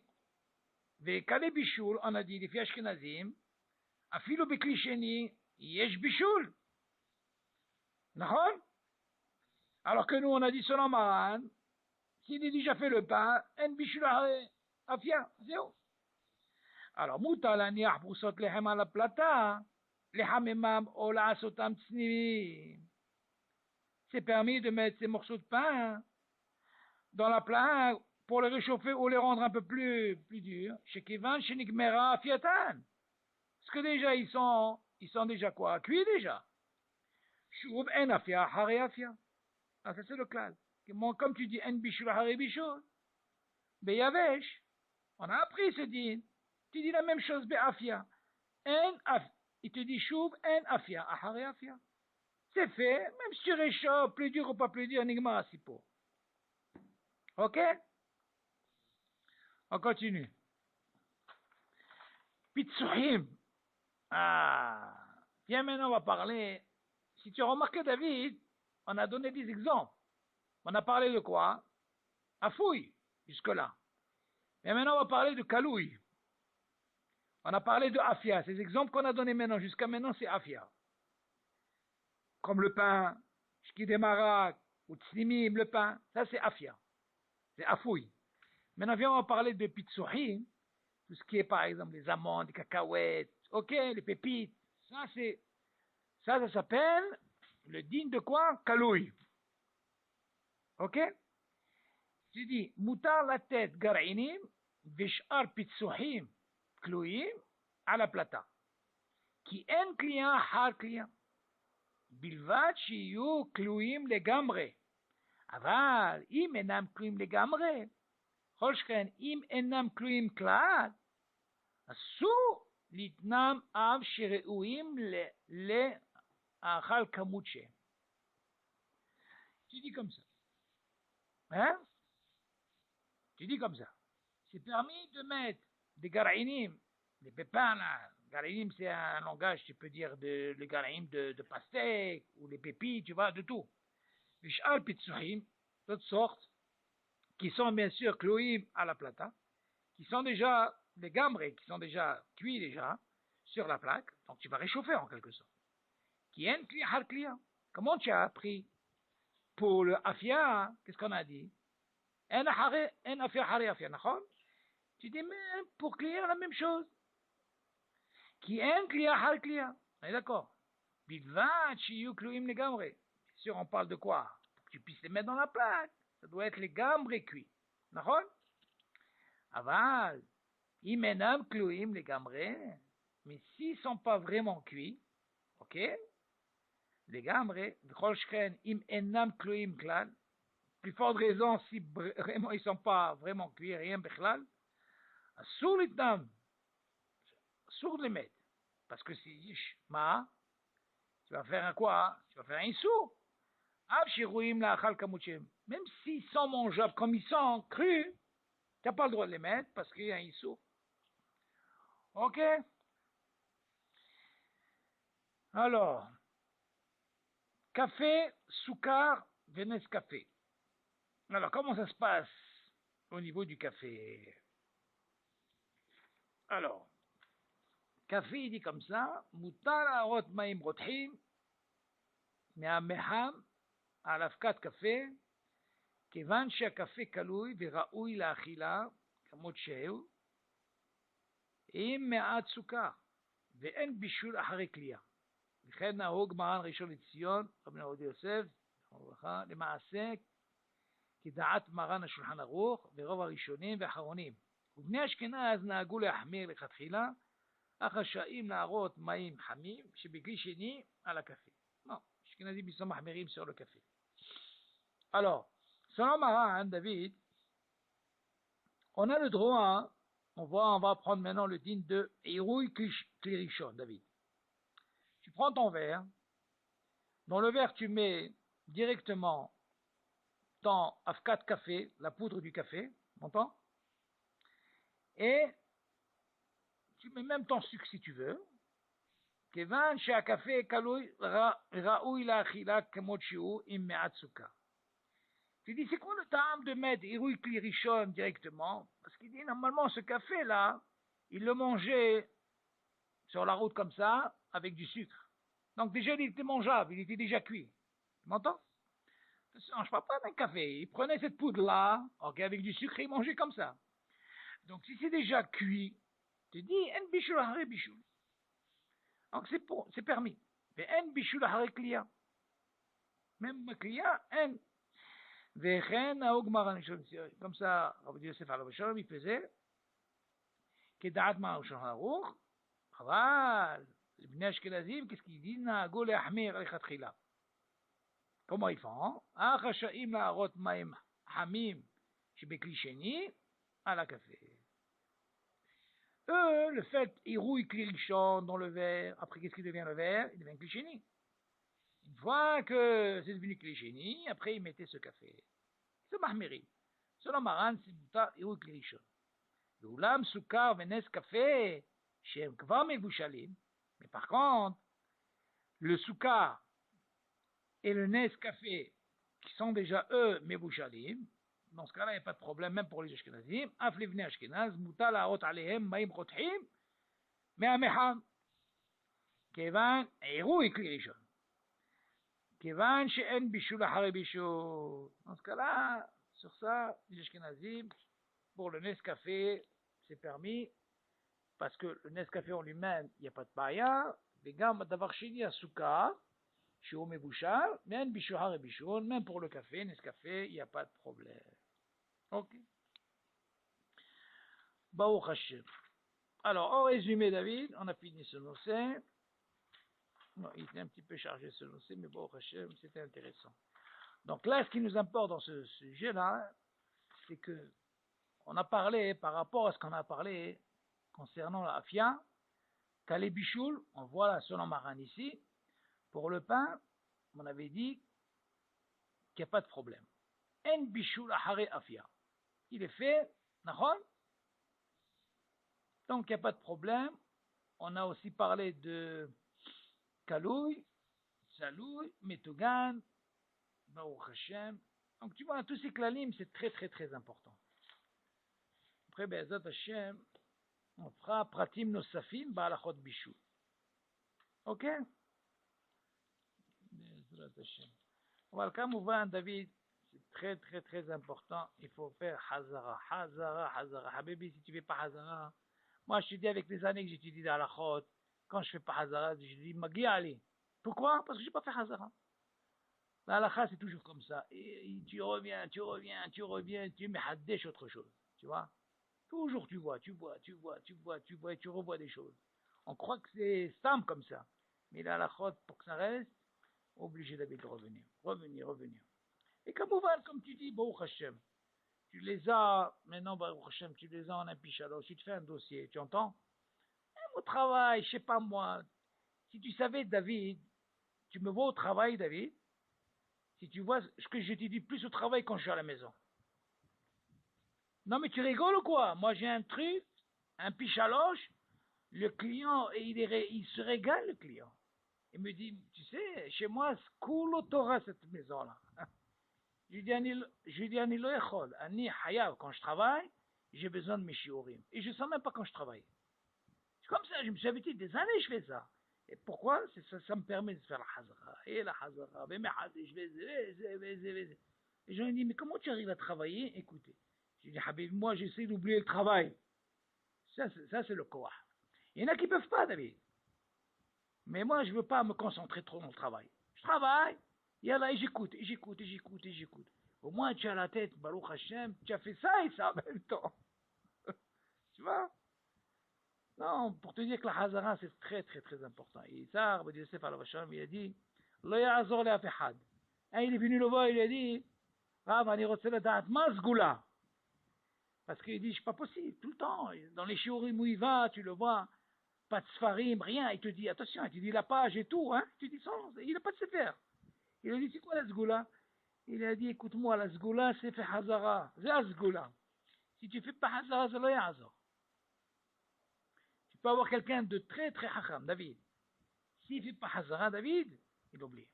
Ve Kalebichoul, on a dit, les filles ashkenazim, afilo bekli sheni, yesh bichoul. Nahon? Alors que nous, on a dit selon Maran, s'il a déjà fait le pain, en bichoul afia, zéro. Alors, mouta la niah broussot lehem à la plata, lehamemam o la asotam tsnimi. C'est permis de mettre ces morceaux de pain dans la plaque pour les réchauffer ou les rendre un peu plus durs. Chez Kivan, chez Nigmera, Fiatan. Parce que déjà, ils sont déjà quoi? Cuits déjà. Shub en afia, hare afia. Ah, ça c'est le clal. Comme tu dis, en bishul, hare bishul. Beyavesh. On a appris ce din. Tu dis la même chose, be'afia. En af. Il te dit shub en afia, hare afia. C'est fait, même si tu réchauffes, plus dur ou pas plus dur, Nigma asipo. Ok? On continue. Pitsuhim. Ah. Tiens, maintenant, on va parler. Si tu as remarqué, David, on a donné des exemples. On a parlé de quoi? Afouille, jusque-là. Mais maintenant, on va parler de Kalouille. On a parlé de Afia. Ces exemples qu'on a donnés maintenant, jusqu'à maintenant, c'est Afia. Comme le pain, Shkidemara, ou tslimim, le pain, ça c'est afia, c'est afouille. Maintenant, viens, on va parler de pitsuhim, tout ce qui est par exemple les amandes, les cacahuètes, ok, les pépites, ça s'appelle le din de quoi? Kaloui. Ok? Tu dis, moutar la tête gar'inim, vishar pitsuhim, klouyim, à la plata. Qui en client, har client. בלבד שיהיו כלואים לגמרי. אבל אם אינם כלואים לגמרי, כל שכן אם אינם כלואים כלל, אסור לתנם אף שראויים לאכל כמות שהם. Tu dis comme ça. Hein? Tu dis comme ça. C'est permis de mettre des gara'inim, des pépins là. Garaïm, c'est un langage, tu peux dire, le garaïm de pastèque, ou les pépites, tu vois, de tout. Vishal pitsuhim, toutes sortes, qui sont bien sûr cloïm à la plata, qui sont déjà des gambrés, qui sont déjà cuits déjà, sur la plaque, donc tu vas réchauffer en quelque sorte. Qui est un client. Comment tu as appris? Pour le afia, qu'est-ce qu'on a dit? Un afia hari afia, tu dis, mais pour client, la même chose. Qui est client har client. On est d'accord. Bilvat shiyu kloim les gambrés. Bien sûr, on parle de quoi? Pour que tu puisses les mettre dans la plaque. Ça doit être les gambrés cuits. D'accord? Aval. Imenam kloim les gambrés. Mais s'ils ne sont pas vraiment cuits, ok? Les gambrés, v'chol shchen im enam kloim klal. Plus forte raison, si vraiment ils ne sont pas vraiment cuits, rien bechlal. Asur litnam. Asur les mettre. Parce que c'est yish, ma, tu vas faire un quoi? Tu vas faire un issou. Même s'ils sont mangeables comme ils sont crus, tu n'as pas le droit de les mettre parce qu'il y a un issou. Ok? Alors, café, soukar, Vénès café. Alors, comment ça se passe au niveau du café? Alors, café, il dit comme ça, Moutar arot maim rotchim, מהמחם על אבקת קפה, כיוון שהקפה קלוי וראוי לאכילה, כמות שהוא, עם מעט סוכר, ואין בישול אחרי קלייה. וכן נהוג מרן ראשון לציון, רבי עובדיה יוסף, למעשה, כדעת מרן השולחן ערוך, ורוב הראשונים ואחרונים. ובני אשכנז נהגו להחמיר לכתחילה, אך רשאים להראות מים חמים, שבכלי שני על הקפה. ils sont mahmirim sur le café. Alors, selon Maran, David, on a le droit, on va prendre maintenant le din de Irouy Klirishon, David. Tu prends ton verre, dans le verre tu mets directement ton afkat café, la poudre du café, m'entends? Et tu mets même ton sucre si tu veux. כיוון שהקפה ראוי לאכילה כמות שהוא עם מעט סוכר. Tu dis, c'est quoi le temps de mettre Irouy Klirishon directement? Parce qu'il dit, normalement, ce café-là, il le mangeait sur la route comme ça, avec du sucre. Donc déjà, il était mangeable, il était déjà cuit. Tu m'entends? Ça ne mange pas d'un café. Il prenait cette poudre-là, okay, avec du sucre, et il mangeait comme ça. Donc si c'est déjà cuit, tu dis, en bichoul haré bichoul. Donc c'est permis. Mais en bichoul haré kliya. Même kliya, en. Comme ça, Rabbi Yosef al-Bashalom, il faisait, כדעת מרן שולחן ערוך, אבל לבני אשכנזים, qu'est-ce qu'ils disent? נהגו להחמיר לכתחילה. comment ils font? אך רשאים להראות מים חמים שבכלי שני על הקפה. Eux, le fait, ils rouillent Klirishon dans le verre. Après, qu'est-ce qui devient le verre? Il devient Klisheni. Une fois que c'est devenu Klisheni, après, ils mettaient ce café. C'est Mahmeri. Selon Maran, c'est Moutar, ils rouillent Klirishon. L'oulam, Soukar, Vénès, café, Shem Kvar Mevushalim. Mais par contre, le Soukar et le Nes café, qui sont déjà eux Mevushalim, dans ce cas-là, il n'y a pas de problème, même pour les Ashkenazim. Af livnei Ashkenaz, mutal ha'arot alehem ma'im rotchim, me'ameham. Kevan, Eirou et Klirishon. Kevan she'en bishul achare bishul. Dans ce cas-là, sur ça, les Ashkenazim, pour le Nescafé, c'est permis, parce que le Nescafé en lui-même, il n'y a pas de baya. Les gars, d'avoir sheni asuka, shi'o mebouchal, mais en bishul achare bishul, même pour le café, Nescafé, il n'y a pas de problème. Ok. Baruch Hashem. Alors, en résumé, David, on a fini ce nocé. Non, il était un petit peu chargé ce nocé, mais Baruch Hashem, c'était intéressant. Donc là, ce qui nous importe dans ce sujet-là, c'est que on a parlé, par rapport à ce qu'on a parlé concernant la afia, Kale Bichoul, on voit la selon Maran ici, pour le pain, on avait dit qu'il n'y a pas de problème. En Bichoul Ahare Afia. Il est fait, d'accord? Donc il n'y a pas de problème. On a aussi parlé de Kaloui, Saloui, Metogan, Baruch Hashem. Donc tu vois, tous ces klalim, c'est très très très important. Après, Be'ezat Hashem, on fera Pratim Nosafim, Ba'alachot Bishou. Ok? Be'ezat Hashem. Voilà, comme on voit, David, c'est très très très important. Il faut faire Hazara, Hazara, Hazara. Habibi, si tu ne fais pas Hazara, moi je te dis avec les années que j'étudie dans Alachot, quand je ne fais pas Hazara, je dis Magi Ali. Pourquoi? Parce que je n'ai pas fait Hazara. La halakha, c'est toujours comme ça. Et tu reviens, tu mets haddesh autre chose. Tu vois? Toujours tu bois, et tu revois des choses. On croit que c'est simple comme ça. Mais la halakha, pour que ça reste, obligé de revenir. Et comme tu dis, Baruch Hashem, tu les as, maintenant Baruch Hashem, tu les as en un pichalo, tu te fais un dossier, tu entends? Même au travail, je sais pas moi, si tu savais, David, tu me vois au travail, David, si tu vois ce que je te dis plus au travail quand je suis à la maison. Non mais tu rigoles ou quoi? Moi j'ai un truc, un pichaloche, le client, il se régale le client. Il me dit, tu sais, chez moi, c'est cool au Torah cette maison-là. Je lui dis, Ani lo echol, Ani hayav, quand je travaille, j'ai besoin de mes shiurim. Et je ne sens même pas quand je travaille. C'est comme ça, je me suis habitué, des années je fais ça. Et pourquoi? Ça me permet de faire la hazara. Et la hazara, mais je vais. Et je lui dis, mais comment tu arrives à travailler? Écoutez. Je dis, Habib, moi j'essaie d'oublier le travail. Ça c'est le koah. Il y en a qui ne peuvent pas, David. Mais moi, je ne veux pas me concentrer trop dans le travail. Je travaille, et là, j'écoute. Au moins, tu as la tête, Baruch Hashem, tu as fait ça et ça en même temps. Tu vois? Non, pour te dire que la Hazara, c'est très, très, très important. Et ça, Rabbi Yosef al-Vasham, il a dit, Lo ya'azor le afehad. Il est venu le voir, il a dit, Rav, ani rotse ledat, ma zgoula. Parce qu'il dit, c'est pas possible, tout le temps. Dans les shiurim où il va, tu le vois, pas de sfarim, rien. Il te dit, attention, il te dit la page et tout, hein. Tu dis, il n'a pas de sefer. Il a dit, c'est quoi la zgoula? Il a dit, écoute-moi, la zgoula, c'est fait hazara. C'est la zgoula. Si tu fais pas hazara, c'est lo ya'azor. Tu peux avoir quelqu'un de très très hacham, David. S'il ne fait pas hazara, David, il oublie.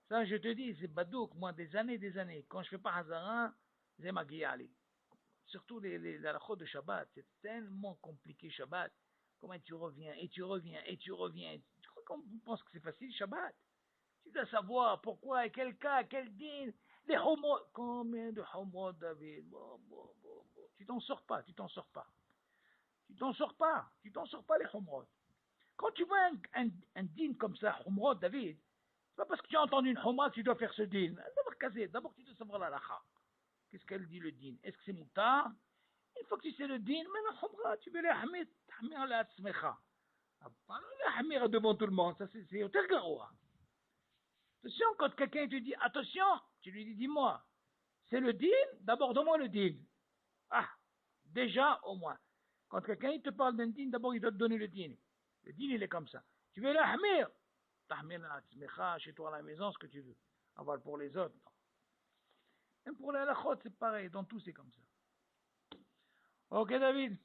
Ça, je te dis, c'est badouk, moi, des années. Quand je ne fais pas hazara, c'est ma guiali. Surtout les halachot de Shabbat, c'est tellement compliqué Shabbat. Comment tu reviens. Tu crois qu'on pense que c'est facile Shabbat? Tu dois savoir pourquoi, quel cas, quel din, les homos. Combien de homos, David? Bon. Tu t'en sors pas, les homos. Quand tu vois un din comme ça, homos, David, c'est pas parce que tu as entendu une homa que tu dois faire ce din. D'abord, tu dois savoir la lacha. Qu'est-ce qu'elle dit le din? Est-ce que c'est moutar? Une fois que tu sais le din, maintenant, homra, tu veux les hamir la tzmecha. Pas les hamir devant tout le monde, ça c'est au tergaro. Attention, quand quelqu'un te dit attention, tu lui dis dis-moi, c'est le din, d'abord donne-moi le din. Ah, déjà au moins. Quand quelqu'un te parle d'un din, d'abord il doit te donner le din. Le din il est comme ça. Tu veux l'ahmir, t'ahmir la tzmecha, chez toi à la maison, ce que tu veux. Avoir pour les autres, non. Même pour les halachot, c'est pareil, dans tout c'est comme ça. Ok David.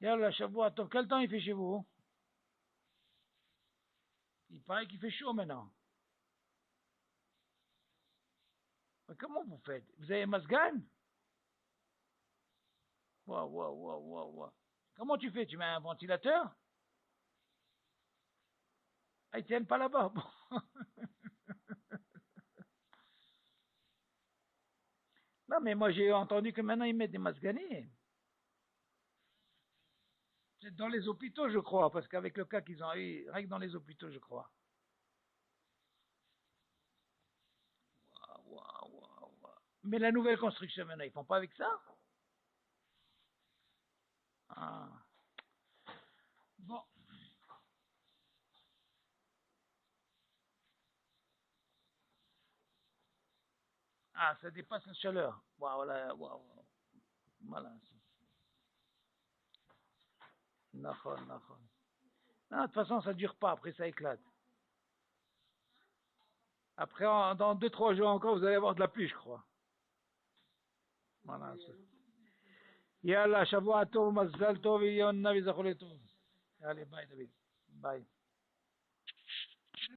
Yallah, Shavua Tov. Quel temps il fait chez vous? Il paraît qu'il fait chaud maintenant. Mais comment vous faites? Vous avez Masgan? Waouh. Comment tu fais? Tu mets un ventilateur? Ah, ils tiennent pas là-bas. Bon. Non, mais moi j'ai entendu que maintenant ils mettent des masganés. C'est dans les hôpitaux, je crois, parce qu'avec le cas qu'ils ont eu, rien que dans les hôpitaux, je crois. Waouh, waouh, waouh, waouh. Mais la nouvelle construction maintenant, ils font pas avec ça? Ah. Bon. Ah, ça dépasse la chaleur. Waouh, là, waouh, waouh. Malin, ça. Nahon, nahon. Non, de toute façon, ça dure pas, après ça éclate. Après, dans 2, 3 jours encore, vous allez avoir de la pluie, je crois. Voilà. Yallah, Shavua Tov, Mazdal Tov, Yonna, Vizachol Tov. Allez, bye, David. Bye.